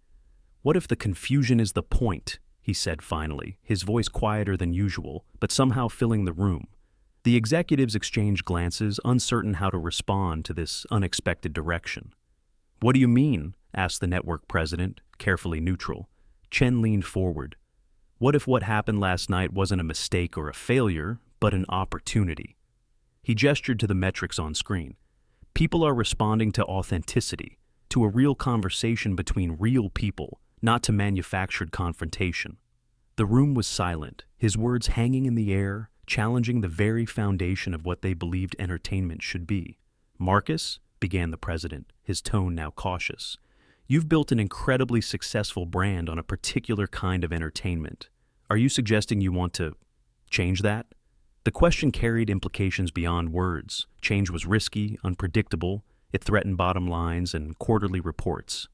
What if the confusion is the point? He said finally, his voice quieter than usual, but somehow filling the room. The executives exchanged glances, uncertain how to respond to this unexpected direction. What do you mean? Asked the network president, carefully neutral. Chen leaned forward. What if what happened last night wasn't a mistake or a failure, but an opportunity? He gestured to the metrics on screen. People are responding to authenticity, to a real conversation between real people, not to manufactured confrontation. The room was silent, his words hanging in the air, challenging the very foundation of what they believed entertainment should be. Marcus, began the president, his tone now cautious, you've built an incredibly successful brand on a particular kind of entertainment. Are you suggesting you want to change that? The question carried implications beyond words. Change was risky, unpredictable, it threatened bottom lines and quarterly reports.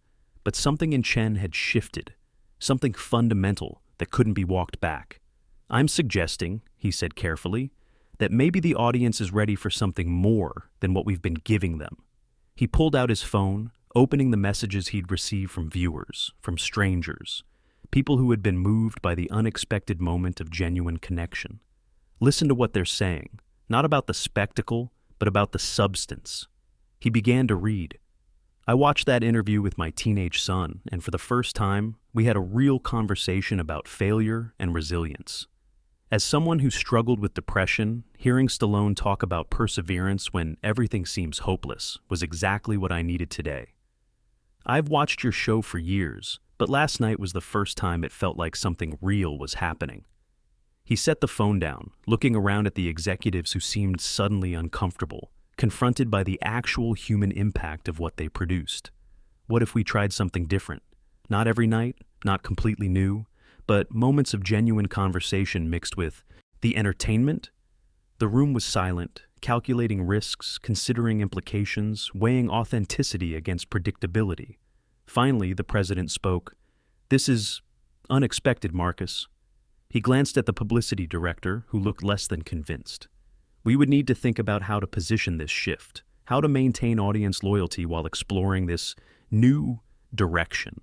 But something in Chen had shifted, something fundamental that couldn't be walked back. I'm suggesting, he said carefully, that maybe the audience is ready for something more than what we've been giving them. He pulled out his phone, opening the messages he'd received from viewers, from strangers, people who had been moved by the unexpected moment of genuine connection. Listen to what they're saying, not about the spectacle, but about the substance. He began to read. I watched that interview with my teenage son, and for the first time, we had a real conversation about failure and resilience. As someone who struggled with depression, hearing Stallone talk about perseverance when everything seems hopeless was exactly what I needed today. I've watched your show for years, but last night was the first time it felt like something real was happening. He set the phone down, looking around at the executives who seemed suddenly uncomfortable, confronted by the actual human impact of what they produced. What if we tried something different? Not every night, not completely new, but moments of genuine conversation mixed with the entertainment? The room was silent, calculating risks, considering implications, weighing authenticity against predictability. Finally, the president spoke. This is unexpected, Marcus. He glanced at the publicity director, who looked less than convinced. We would need to think about how to position this shift, how to maintain audience loyalty while exploring this new direction.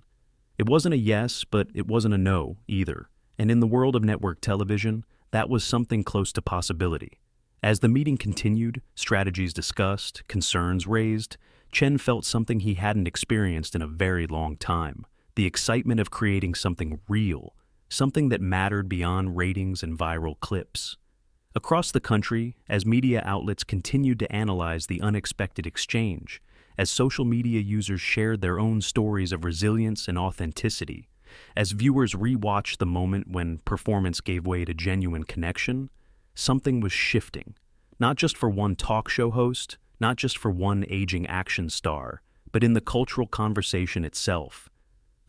It wasn't a yes, but it wasn't a no either, and in the world of network television, that was something close to possibility. As the meeting continued, strategies discussed, concerns raised, Chen felt something he hadn't experienced in a very long time, the excitement of creating something real, something that mattered beyond ratings and viral clips. Across the country, as media outlets continued to analyze the unexpected exchange, as social media users shared their own stories of resilience and authenticity, as viewers rewatched the moment when performance gave way to genuine connection, something was shifting. Not just for one talk show host, not just for one aging action star, but in the cultural conversation itself.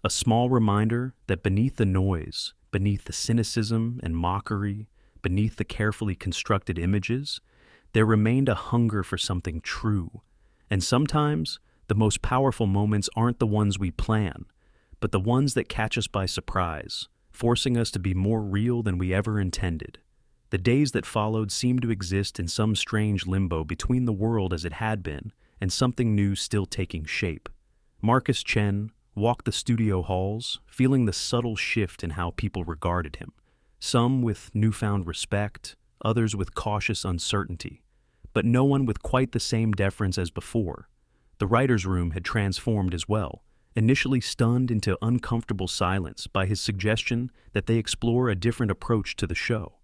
A small reminder that beneath the noise, beneath the cynicism and mockery, beneath the carefully constructed images, there remained a hunger for something true. And sometimes, the most powerful moments aren't the ones we plan, but the ones that catch us by surprise, forcing us to be more real than we ever intended. The days that followed seemed to exist in some strange limbo between the world as it had been and something new still taking shape. Marcus Chen walked the studio halls, feeling the subtle shift in how people regarded him, some with newfound respect, others with cautious uncertainty, but no one with quite the same deference as before. The writer's room had transformed as well, initially stunned into uncomfortable silence by his suggestion that they explore a different approach to the show.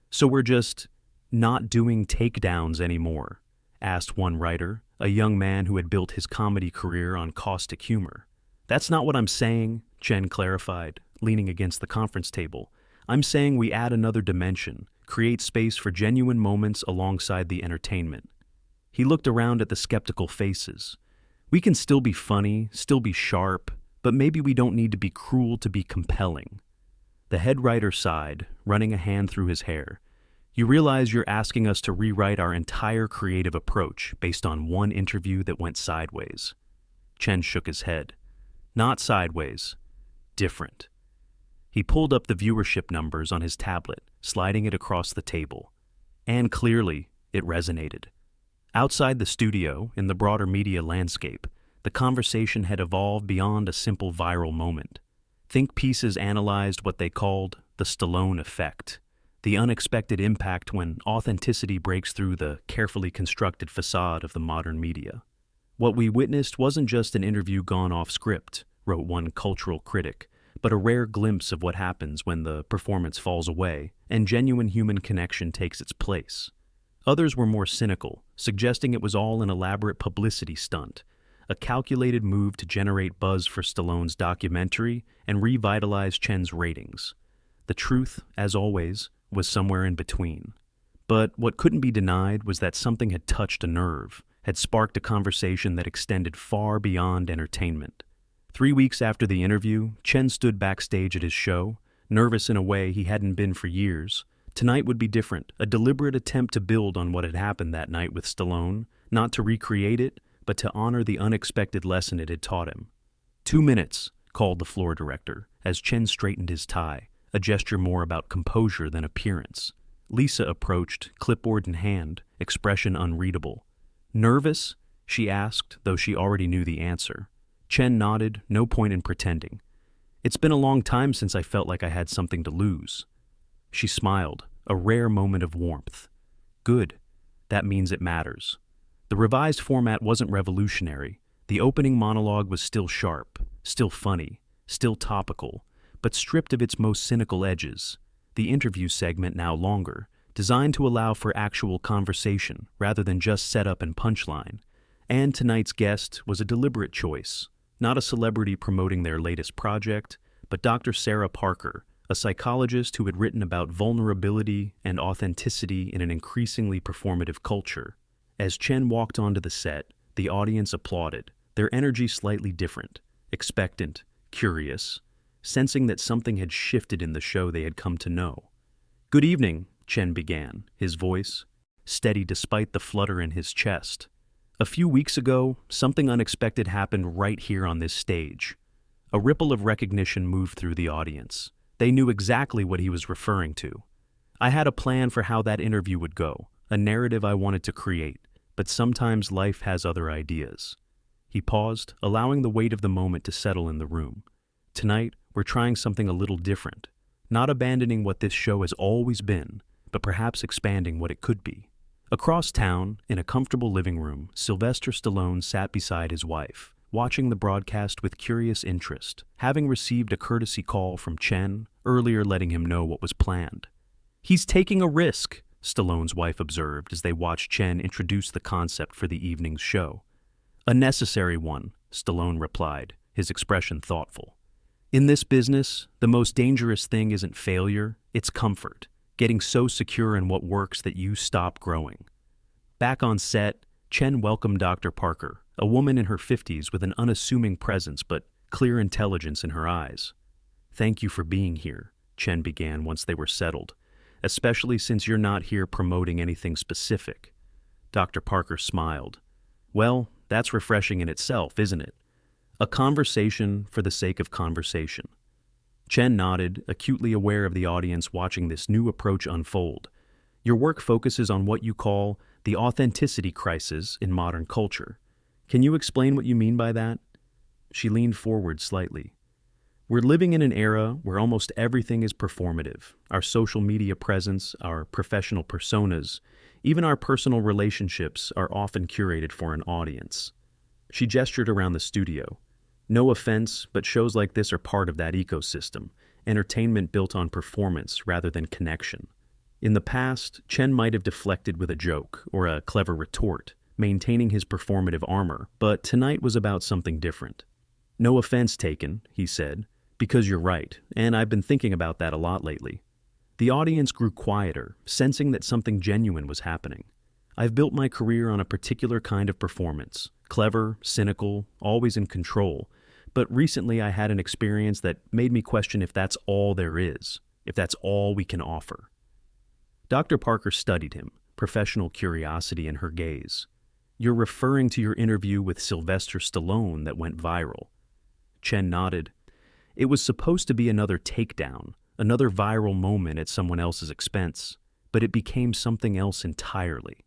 "So we're just not doing takedowns anymore?" asked one writer, a young man who had built his comedy career on caustic humor. "That's not what I'm saying," Chen clarified, leaning against the conference table. "I'm saying we add another dimension, create space for genuine moments alongside the entertainment." He looked around at the skeptical faces. "We can still be funny, still be sharp, but maybe we don't need to be cruel to be compelling." The head writer sighed, running a hand through his hair. "You realize you're asking us to rewrite our entire creative approach based on one interview that went sideways." Chen shook his head. "Not sideways. Different." He pulled up the viewership numbers on his tablet, sliding it across the table. And clearly, it resonated. Outside the studio, in the broader media landscape, the conversation had evolved beyond a simple viral moment. Think pieces analyzed what they called the Stallone effect, the unexpected impact when authenticity breaks through the carefully constructed facade of the modern media. "What we witnessed wasn't just an interview gone off script," wrote one cultural critic, "but a rare glimpse of what happens when the performance falls away and genuine human connection takes its place." Others were more cynical, suggesting it was all an elaborate publicity stunt, a calculated move to generate buzz for Stallone's documentary and revitalize Chen's ratings. The truth, as always, was somewhere in between. But what couldn't be denied was that something had touched a nerve, had sparked a conversation that extended far beyond entertainment. 3 weeks after the interview, Chen stood backstage at his show, nervous in a way he hadn't been for years. Tonight would be different, a deliberate attempt to build on what had happened that night with Stallone, not to recreate it, but to honor the unexpected lesson it had taught him. 2 minutes, called the floor director, as Chen straightened his tie, a gesture more about composure than appearance. Lisa approached, clipboard in hand, expression unreadable. "Nervous?" she asked, though she already knew the answer. Chen nodded, no point in pretending. "It's been a long time since I felt like I had something to lose." She smiled, a rare moment of warmth. "Good. That means it matters." The revised format wasn't revolutionary. The opening monologue was still sharp, still funny, still topical, but stripped of its most cynical edges. The interview segment now longer, designed to allow for actual conversation rather than just setup and punchline. And tonight's guest was a deliberate choice. Not a celebrity promoting their latest project, but Dr. Sarah Parker, a psychologist who had written about vulnerability and authenticity in an increasingly performative culture. As Chen walked onto the set, the audience applauded, their energy slightly different, expectant, curious, sensing that something had shifted in the show they had come to know. "Good evening," Chen began, his voice steady despite the flutter in his chest. "A few weeks ago, something unexpected happened right here on this stage." A ripple of recognition moved through the audience. They knew exactly what he was referring to. "I had a plan for how that interview would go, a narrative I wanted to create, but sometimes life has other ideas." He paused, allowing the weight of the moment to settle in the room. "Tonight, we're trying something a little different, not abandoning what this show has always been, but perhaps expanding what it could be." Across town, in a comfortable living room, Sylvester Stallone sat beside his wife, watching the broadcast with curious interest, having received a courtesy call from Chen, earlier letting him know what was planned. "He's taking a risk," Stallone's wife observed as they watched Chen introduce the concept for the evening's show. A necessary one, Stallone replied, his expression thoughtful. In this business, the most dangerous thing isn't failure, it's comfort, getting so secure in what works that you stop growing. Back on set, Chen welcomed Dr. Parker, a woman in her 50s with an unassuming presence but clear intelligence in her eyes. Thank you for being here, Chen began once they were settled, especially since you're not here promoting anything specific. Dr. Parker smiled. Well, that's refreshing in itself, isn't it? A conversation for the sake of conversation. Chen nodded, acutely aware of the audience watching this new approach unfold. Your work focuses on what you call the authenticity crisis in modern culture. Can you explain what you mean by that? She leaned forward slightly. We're living in an era where almost everything is performative. Our social media presence, our professional personas, even our personal relationships are often curated for an audience. She gestured around the studio. No offense, but shows like this are part of that ecosystem, entertainment built on performance rather than connection. In the past, Chen might have deflected with a joke or a clever retort, maintaining his performative armor, but tonight was about something different. No offense taken, he said, because you're right, and I've been thinking about that a lot lately. The audience grew quieter, sensing that something genuine was happening. I've built my career on a particular kind of performance, clever, cynical, always in control, but recently I had an experience that made me question if that's all there is, if that's all we can offer. Dr. Parker studied him, professional curiosity in her gaze. You're referring to your interview with Sylvester Stallone that went viral. Chen nodded. It was supposed to be another takedown, another viral moment at someone else's expense, but it became something else entirely.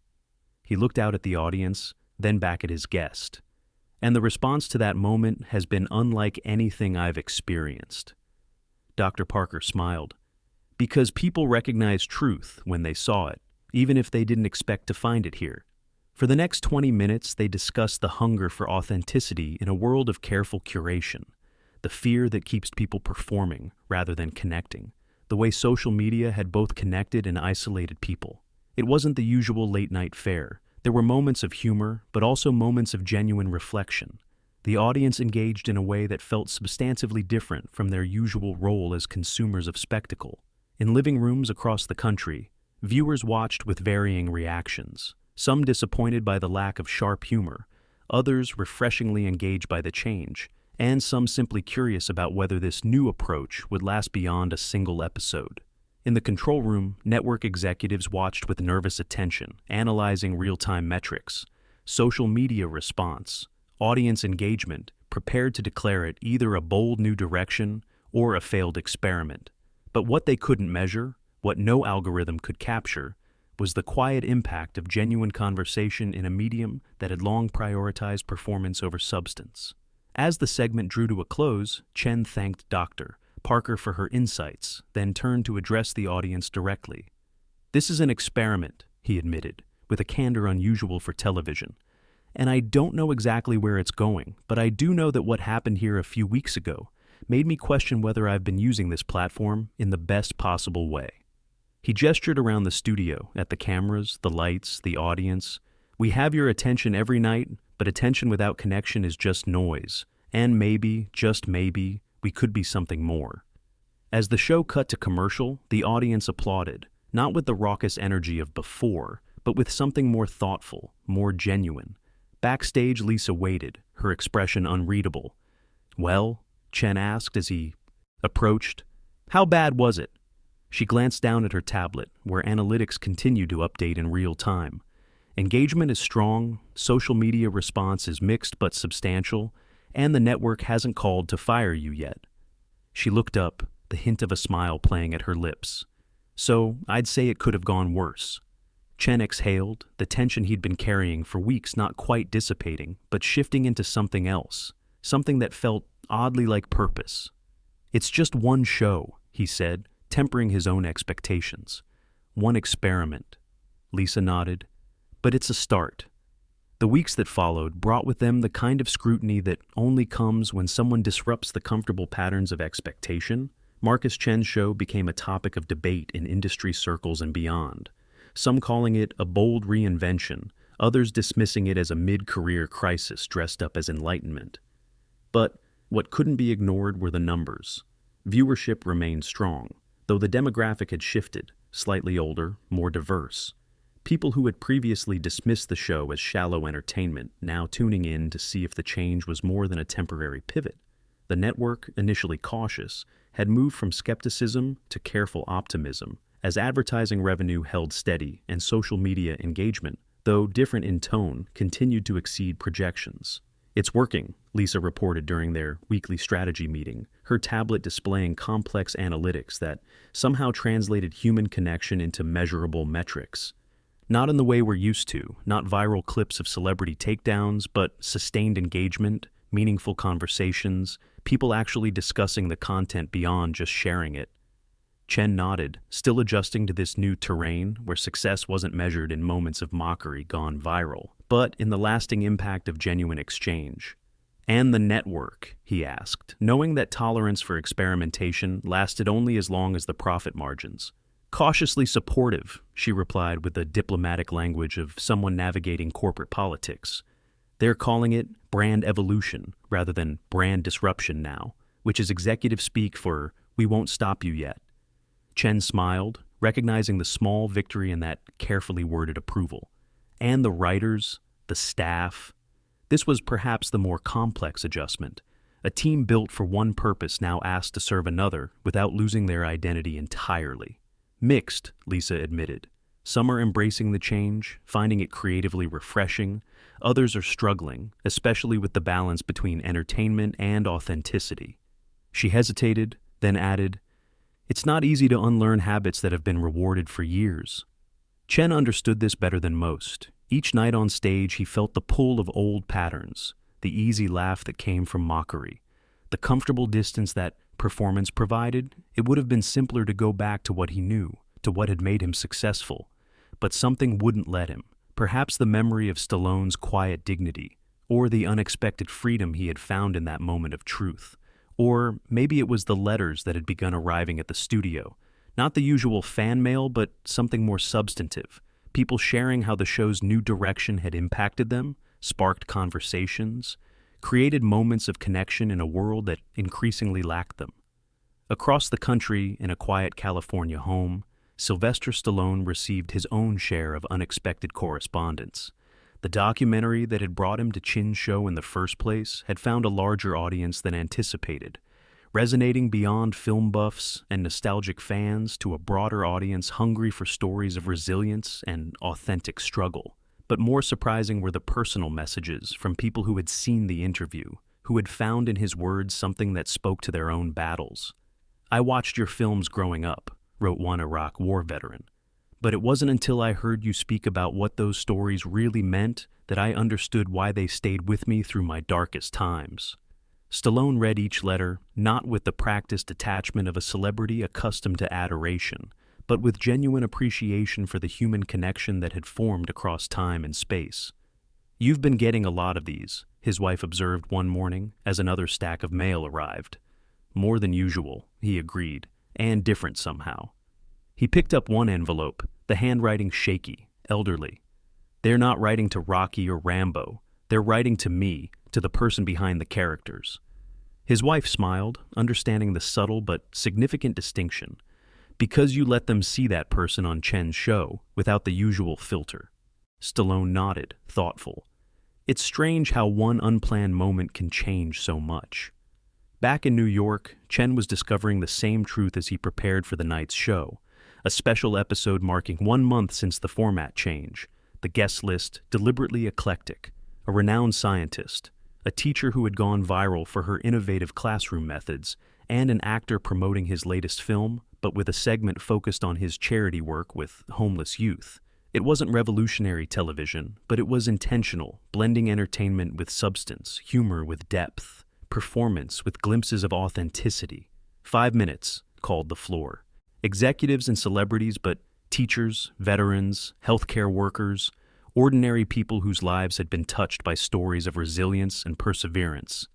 He looked out at the audience, then back at his guest. And the response to that moment has been unlike anything I've experienced. Dr. Parker smiled. Because people recognized truth when they saw it, even if they didn't expect to find it here. For the next 20 minutes, they discussed the hunger for authenticity in a world of careful curation, the fear that keeps people performing rather than connecting, the way social media had both connected and isolated people. It wasn't the usual late-night fare. There were moments of humor, but also moments of genuine reflection. The audience engaged in a way that felt substantively different from their usual role as consumers of spectacle. In living rooms across the country, viewers watched with varying reactions, some disappointed by the lack of sharp humor, others refreshingly engaged by the change, and some simply curious about whether this new approach would last beyond a single episode. In the control room, network executives watched with nervous attention, analyzing real-time metrics, social media response, audience engagement, prepared to declare it either a bold new direction or a failed experiment. But what they couldn't measure, what no algorithm could capture, was the quiet impact of genuine conversation in a medium that had long prioritized performance over substance. As the segment drew to a close, Chen thanked Dr. Parker for her insights, then turned to address the audience directly. This is an experiment, he admitted, with a candor unusual for television. And I don't know exactly where it's going, but I do know that what happened here a few weeks ago made me question whether I've been using this platform in the best possible way. He gestured around the studio, at the cameras, the lights, the audience. We have your attention every night, but attention without connection is just noise. And maybe, just maybe, we could be something more. As the show cut to commercial, the audience applauded, not with the raucous energy of before, but with something more thoughtful, more genuine. Backstage, Lisa waited, her expression unreadable. Well, Chen asked as he approached. How bad was it? She glanced down at her tablet, where analytics continued to update in real time. Engagement is strong, social media response is mixed but substantial, and the network hasn't called to fire you yet. She looked up, the hint of a smile playing at her lips. So, I'd say it could have gone worse. Chen exhaled, the tension he'd been carrying for weeks not quite dissipating, but shifting into something else, something that felt oddly like purpose. It's just one show, he said, tempering his own expectations. One experiment. Lisa nodded. But it's a start. The weeks that followed brought with them the kind of scrutiny that only comes when someone disrupts the comfortable patterns of expectation. Marcus Chen's show became a topic of debate in industry circles and beyond. some calling it a bold reinvention, others dismissing it as a mid-career crisis dressed up as enlightenment. But what couldn't be ignored were the numbers. Viewership remained strong, though the demographic had shifted, slightly older, more diverse. People who had previously dismissed the show as shallow entertainment now tuning in to see if the change was more than a temporary pivot. The network, initially cautious, had moved from skepticism to careful optimism as advertising revenue held steady and social media engagement, though different in tone, continued to exceed projections. "It's working," Lisa reported during their weekly strategy meeting, her tablet displaying complex analytics that somehow translated human connection into measurable metrics. Not in the way we're used to, not viral clips of celebrity takedowns, but sustained engagement, meaningful conversations, people actually discussing the content beyond just sharing it. Chen nodded, still adjusting to this new terrain where success wasn't measured in moments of mockery gone viral, but in the lasting impact of genuine exchange. "And the network?" he asked, knowing that tolerance for experimentation lasted only as long as the profit margins. "Cautiously supportive," she replied with the diplomatic language of someone navigating corporate politics. "They're calling it brand evolution rather than brand disruption now, which is executive speak for 'we won't stop you yet.'" Chen smiled, recognizing the small victory in that carefully worded approval. And the writers, the staff. This was perhaps the more complex adjustment. A team built for one purpose now asked to serve another without losing their identity entirely. "Mixed," Lisa admitted. "Some are embracing the change, finding it creatively refreshing. Others are struggling, especially with the balance between entertainment and authenticity." She hesitated, then added, "It's not easy to unlearn habits that have been rewarded for years." Chen understood this better than most. Each night on stage, he felt the pull of old patterns, the easy laugh that came from mockery, the comfortable distance that performance provided. It would have been simpler to go back to what he knew, to what had made him successful. But something wouldn't let him. Perhaps the memory of Stallone's quiet dignity, or the unexpected freedom he had found in that moment of truth. Or maybe it was the letters that had begun arriving at the studio. Not the usual fan mail, but something more substantive. People sharing how the show's new direction had impacted them, sparked conversations, created moments of connection in a world that increasingly lacked them. Across the country, in a quiet California home, Sylvester Stallone received his own share of unexpected correspondence. The documentary that had brought him to Chin's show in the first place had found a larger audience than anticipated, resonating beyond film buffs and nostalgic fans to a broader audience hungry for stories of resilience and authentic struggle. But more surprising were the personal messages from people who had seen the interview, who had found in his words something that spoke to their own battles. "I watched your films growing up," wrote one Iraq War veteran. "But it wasn't until I heard you speak about what those stories really meant that I understood why they stayed with me through my darkest times." Stallone read each letter, not with the practiced attachment of a celebrity accustomed to adoration, but with genuine appreciation for the human connection that had formed across time and space. "You've been getting a lot of these," his wife observed one morning as another stack of mail arrived. "More than usual," he agreed, "and different somehow." He picked up one envelope, the handwriting shaky, elderly. "They're not writing to Rocky or Rambo. They're writing to me, to the person behind the characters." His wife smiled, understanding the subtle but significant distinction. "Because you let them see that person on Chen's show, without the usual filter." Stallone nodded, thoughtful. It's strange how one unplanned moment can change so much. Back in New York, Chen was discovering the same truth as he prepared for the night's show, a special episode marking 1 month since the format change, the guest list deliberately eclectic, a renowned scientist, a teacher who had gone viral for her innovative classroom methods, and an actor promoting his latest film, but with a segment focused on his charity work with homeless youth. It wasn't revolutionary television, but it was intentional, blending entertainment with substance, humor with depth, performance with glimpses of authenticity. 5 minutes, called the floor. Executives and celebrities, but teachers, veterans, healthcare workers, ordinary people whose lives had been touched by stories of resilience and perseverance.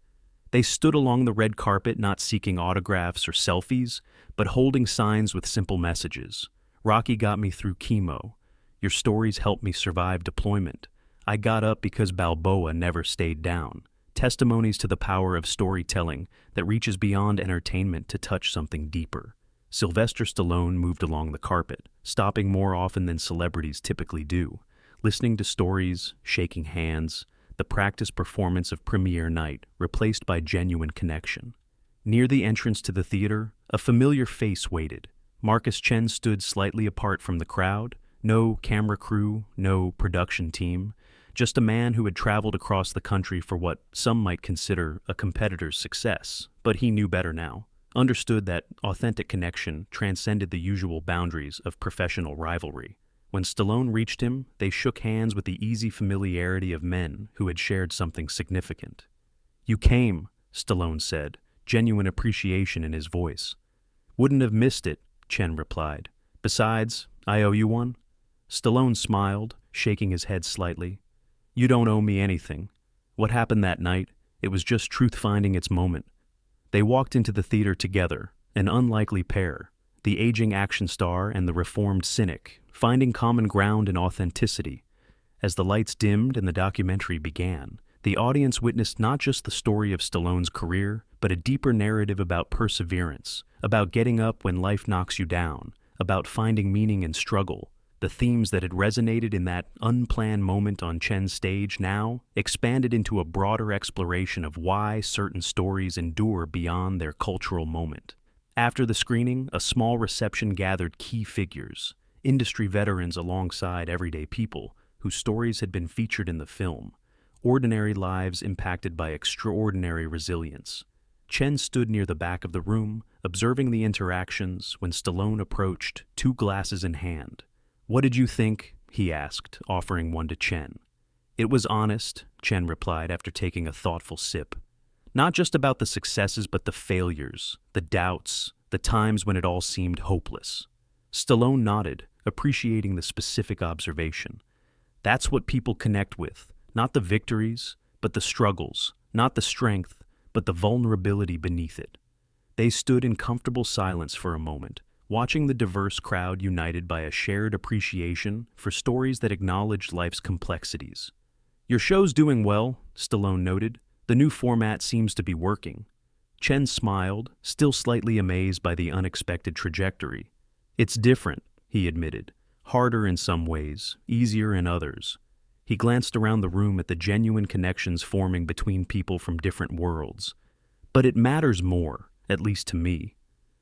They stood along the red carpet not seeking autographs or selfies, but holding signs with simple messages. "Rocky got me through chemo. Your stories helped me survive deployment. I got up because Balboa never stayed down. Testimonies to the power of storytelling that reaches beyond entertainment to touch something deeper. Sylvester Stallone moved along the carpet, stopping more often than celebrities typically do, listening to stories, shaking hands, the practiced performance of premiere night replaced by genuine connection. Near the entrance to the theater, a familiar face waited. Marcus Chen stood slightly apart from the crowd. No camera crew, no production team, just a man who had traveled across the country for what some might consider a competitor's success. But he knew better now, understood that authentic connection transcended the usual boundaries of professional rivalry. When Stallone reached him, they shook hands with the easy familiarity of men who had shared something significant. "You came," Stallone said, genuine appreciation in his voice. "Wouldn't have missed it," Chen replied. "Besides, I owe you one." Stallone smiled, shaking his head slightly. "You don't owe me anything. What happened that night, it was just truth finding its moment." They walked into the theater together, an unlikely pair, the aging action star and the reformed cynic, finding common ground in authenticity. As the lights dimmed and the documentary began, the audience witnessed not just the story of Stallone's career, but a deeper narrative about perseverance, about getting up when life knocks you down, about finding meaning in struggle. The themes that had resonated in that unplanned moment on Chen's stage now expanded into a broader exploration of why certain stories endure beyond their cultural moment. After the screening, a small reception gathered key figures, industry veterans alongside everyday people whose stories had been featured in the film, ordinary lives impacted by extraordinary resilience. Chen stood near the back of the room, observing the interactions when Stallone approached, two glasses in hand. "What did you think?" he asked, offering one to Chen. "It was honest," Chen replied after taking a thoughtful sip. "Not just about the successes, but the failures, the doubts, the times when it all seemed hopeless." Stallone nodded, appreciating the specific observation. "That's what people connect with, not the victories, but the struggles, not the strength, but the vulnerability beneath it." They stood in comfortable silence for a moment, watching the diverse crowd united by a shared appreciation for stories that acknowledged life's complexities. "Your show's doing well," Stallone noted. "The new format seems to be working." Chen smiled, still slightly amazed by the unexpected trajectory. "It's different," he admitted. "Harder in some ways, easier in others." He glanced around the room at the genuine connections forming between people from different worlds. "But it matters more, at least to me."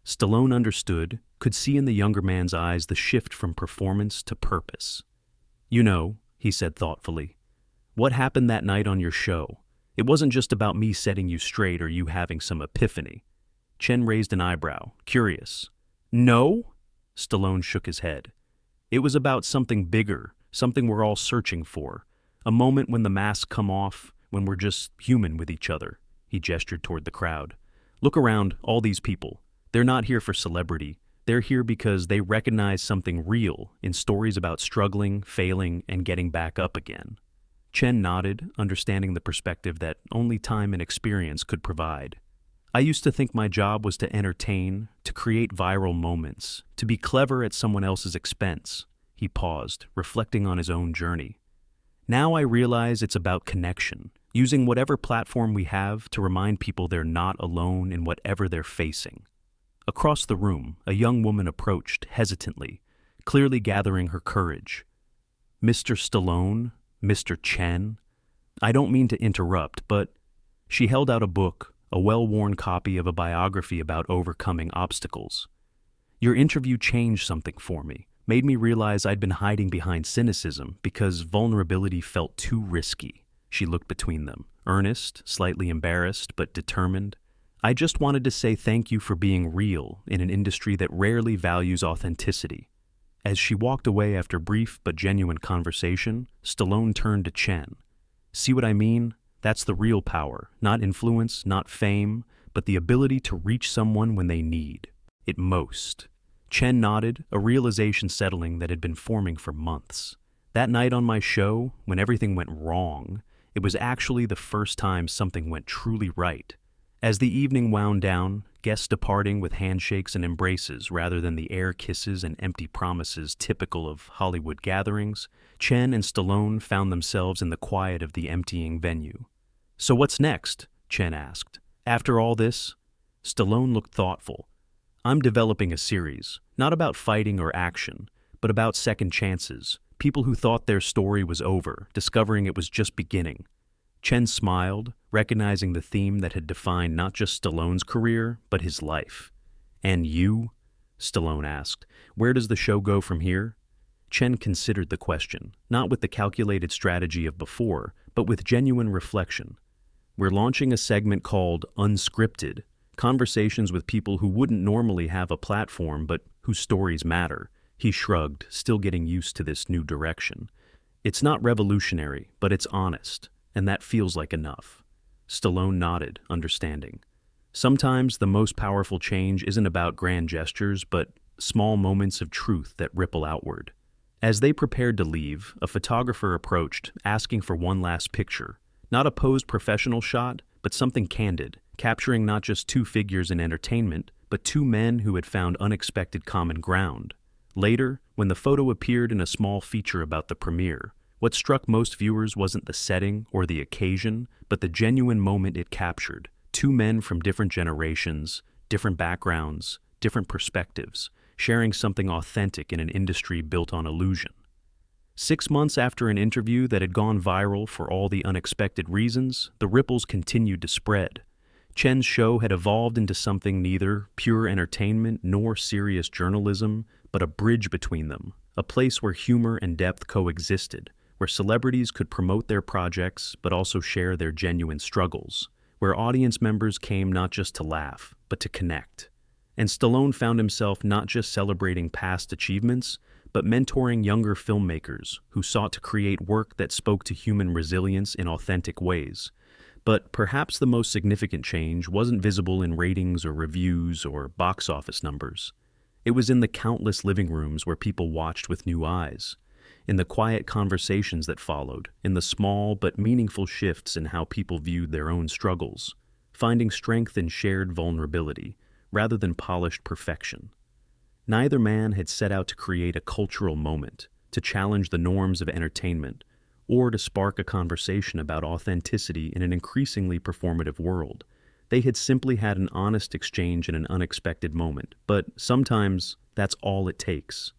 Stallone understood, could see in the younger man's eyes the shift from performance to purpose. "You know," he said thoughtfully, "what happened that night on your show? It wasn't just about me setting you straight or you having some epiphany." Chen raised an eyebrow, curious. "No?" Stallone shook his head. "It was about something bigger, something we're all searching for. A moment when the masks come off, when we're just human with each other." He gestured toward the crowd. "Look around, all these people. They're not here for celebrity. They're here because they recognize something real in stories about struggling, failing, and getting back up again." Chen nodded, understanding the perspective that only time and experience could provide. "I used to think my job was to entertain, to create viral moments, to be clever at someone else's expense." He paused, reflecting on his own journey. "Now I realize it's about connection, using whatever platform we have to remind people they're not alone in whatever they're facing." Across the room, a young woman approached hesitantly, clearly gathering her courage. "Mr. Stallone, Mr. Chen, I don't mean to interrupt, but..." She held out a book, a well-worn copy of a biography about overcoming obstacles. "Your interview changed something for me, made me realize I'd been hiding behind cynicism because vulnerability felt too risky." She looked between them, earnest, slightly embarrassed, but determined. "I just wanted to say thank you for being real in an industry that rarely values authenticity." As she walked away after brief but genuine conversation, Stallone turned to Chen. "See what I mean? That's the real power, not influence, not fame, but the ability to reach someone when they need it most." Chen nodded, a realization settling that had been forming for months. That night on my show, when everything went wrong, it was actually the first time something went truly right. As the evening wound down, guests departing with handshakes and embraces rather than the air kisses and empty promises typical of Hollywood gatherings, Chen and Stallone found themselves in the quiet of the emptying venue. "So what's next?" Chen asked. "After all this?" Stallone looked thoughtful. "I'm developing a series, not about fighting or action, but about second chances, people who thought their story was over, discovering it was just beginning." Chen smiled, recognizing the theme that had defined not just Stallone's career, but his life. "And you?" Stallone asked. "Where does the show go from here?" Chen considered the question, not with the calculated strategy of before, but with genuine reflection. "We're launching a segment called Unscripted, conversations with people who wouldn't normally have a platform but whose stories matter." He shrugged, still getting used to this new direction. "It's not revolutionary, but it's honest. And that feels like enough." Stallone nodded, understanding. Sometimes the most powerful change isn't about grand gestures, but small moments of truth that ripple outward. As they prepared to leave, a photographer approached, asking for one last picture. Not a posed professional shot, but something candid, capturing not just two figures in entertainment, but two men who had found unexpected common ground. Later, when the photo appeared in a small feature about the premiere, what struck most viewers wasn't the setting or the occasion, but the genuine moment it captured. Two men from different generations, different backgrounds, different perspectives, sharing something authentic in an industry built on illusion. 6 months after an interview that had gone viral for all the unexpected reasons, the ripples continued to spread. Chen's show had evolved into something neither pure entertainment nor serious journalism, but a bridge between them, a place where humor and depth coexisted, where celebrities could promote their projects but also share their genuine struggles, where audience members came not just to laugh, but to connect. And Stallone found himself not just celebrating past achievements, but mentoring younger filmmakers who sought to create work that spoke to human resilience in authentic ways. But perhaps the most significant change wasn't visible in ratings or reviews or box office numbers. It was in the countless living rooms where people watched with new eyes, in the quiet conversations that followed, in the small but meaningful shifts in how people viewed their own struggles, finding strength in shared vulnerability rather than polished perfection. Neither man had set out to create a cultural moment, to challenge the norms of entertainment, or to spark a conversation about authenticity in an increasingly performative world. They had simply had an honest exchange in an unexpected moment, but sometimes that's all it takes.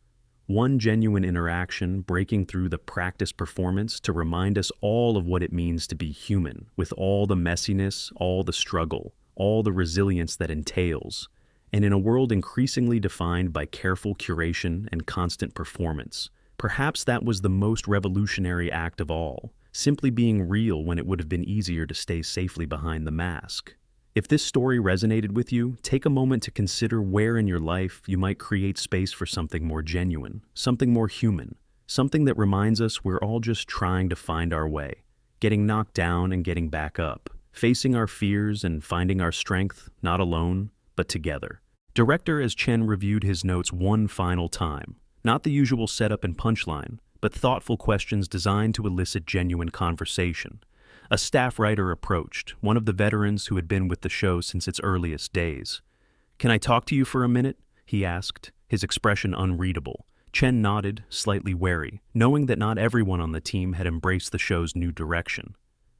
One genuine interaction breaking through the practiced performance to remind us all of what it means to be human, with all the messiness, all the struggle, all the resilience that entails. And in a world increasingly defined by careful curation and constant performance, perhaps that was the most revolutionary act of all, simply being real when it would have been easier to stay safely behind the mask. If this story resonated with you, take a moment to consider where in your life you might create space for something more genuine, something more human, something that reminds us we're all just trying to find our way, getting knocked down and getting back up, facing our fears and finding our strength, not alone, but together. Director as Chen reviewed his notes one final time, not the usual setup and punchline, but thoughtful questions designed to elicit genuine conversation. A staff writer approached, one of the veterans who had been with the show since its earliest days. "Can I talk to you for a minute?" he asked, his expression unreadable. Chen nodded, slightly wary, knowing that not everyone on the team had embraced the show's new direction.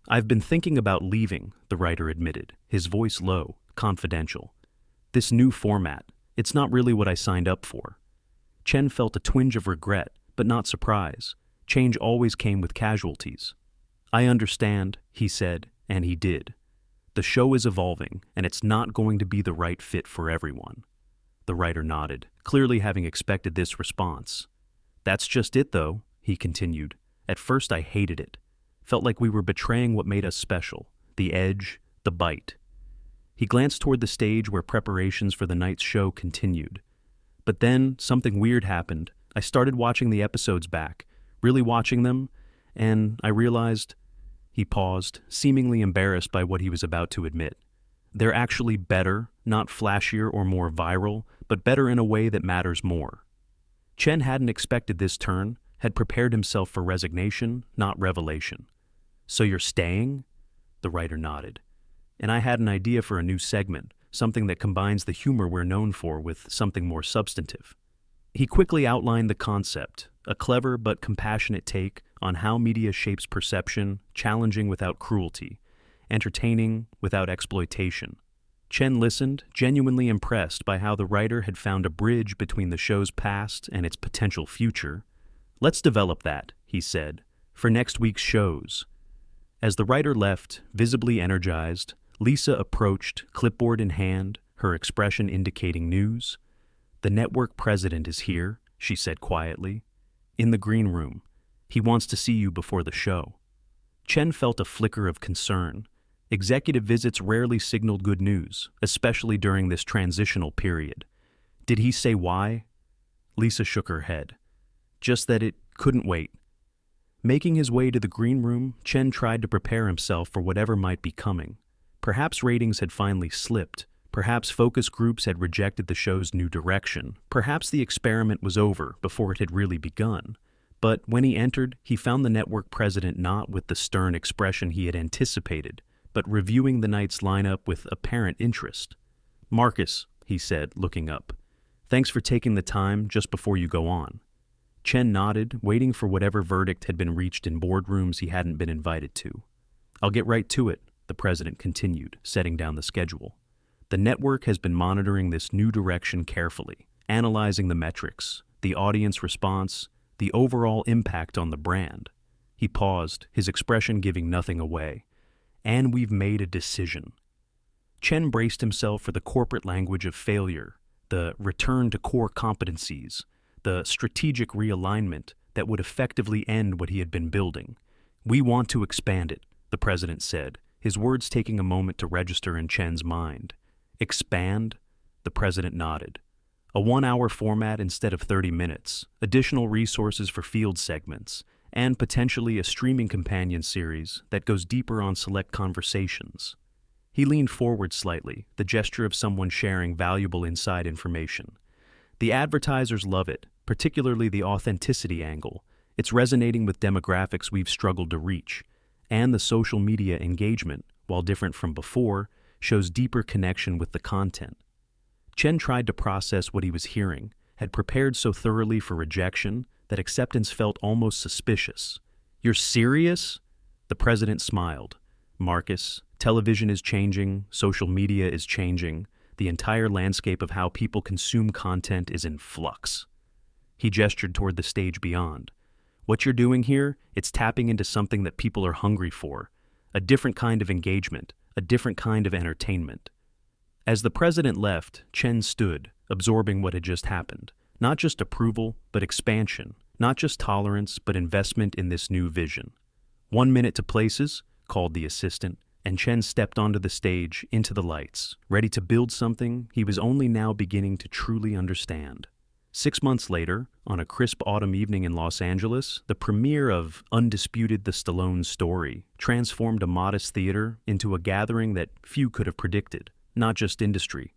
"I've been thinking about leaving," the writer admitted, his voice low, confidential. "This new format, it's not really what I signed up for." Chen felt a twinge of regret, but not surprise. Change always came with casualties. "I understand," he said, and he did. "The show is evolving, and it's not going to be the right fit for everyone." The writer nodded, clearly having expected this response. "That's just it, though," he continued. "At first I hated it. Felt like we were betraying what made us special, the edge, the bite." He glanced toward the stage where preparations for the night's show continued. "But then something weird happened. I started watching the episodes back, really watching them, and I realized..." He paused, seemingly embarrassed by what he was about to admit. "They're actually better, not flashier or more viral, but better in a way that matters more." Chen hadn't expected this turn, had prepared himself for resignation, not revelation. "So you're staying?" The writer nodded. and I had an idea for a new segment, something that combines the humor we're known for with something more substantive. He quickly outlined the concept, a clever but compassionate take on how media shapes perception, challenging without cruelty, entertaining without exploitation. Chen listened, genuinely impressed by how the writer had found a bridge between the show's past and its potential future. "Let's develop that," he said, "for next week's shows." As the writer left, visibly energized, Lisa approached, clipboard in hand, her expression indicating news. "The network president is here," she said quietly. "In the green room. He wants to see you before the show." Chen felt a flicker of concern. Executive visits rarely signaled good news, especially during this transitional period. Did he say why? Lisa shook her head. Just that it couldn't wait. Making his way to the green room, Chen tried to prepare himself for whatever might be coming. Perhaps ratings had finally slipped. Perhaps focus groups had rejected the show's new direction. Perhaps the experiment was over before it had really begun. But when he entered, he found the network president not with the stern expression he had anticipated, but reviewing the night's lineup with apparent interest. "Marcus," he said, looking up, "thanks for taking the time just before you go on." Chen nodded, waiting for whatever verdict had been reached in boardrooms he hadn't been invited to. "I'll get right to it," the president continued, setting down the schedule. "The network has been monitoring this new direction carefully, analyzing the metrics, the audience response, the overall impact on the brand." He paused, his expression giving nothing away. "And we've made a decision." Chen braced himself for the corporate language of failure, the return to core competencies, the strategic realignment that would effectively end what he had been building. "We want to expand it," the president said, his words taking a moment to register in Chen's mind. "Expand?" The president nodded. "A 1-hour format instead of 30 minutes, additional resources for field segments, and potentially a streaming companion series that goes deeper on select conversations." He leaned forward slightly, the gesture of someone sharing valuable inside information. "The advertisers love it, particularly the authenticity angle. It's resonating with demographics we've struggled to reach. And the social media engagement, while different from before, shows deeper connection with the content." Chen tried to process what he was hearing, had prepared so thoroughly for rejection that acceptance felt almost suspicious. "You're serious?" The president smiled. "Marcus, television is changing, social media is changing, the entire landscape of how people consume content is in flux." He gestured toward the stage beyond. "What you're doing here, it's tapping into something that people are hungry for, a different kind of engagement, a different kind of entertainment." As the president left, Chen stood, absorbing what had just happened. Not just approval, but expansion. Not just tolerance, but investment in this new vision. "1 minute to places," called the assistant, and Chen stepped onto the stage, into the lights, ready to build something he was only now beginning to truly understand. 6 months later, on a crisp autumn evening in Los Angeles, the premiere of Undisputed: The Stallone Story transformed a modest theater into a gathering that few could have predicted. Not just industry,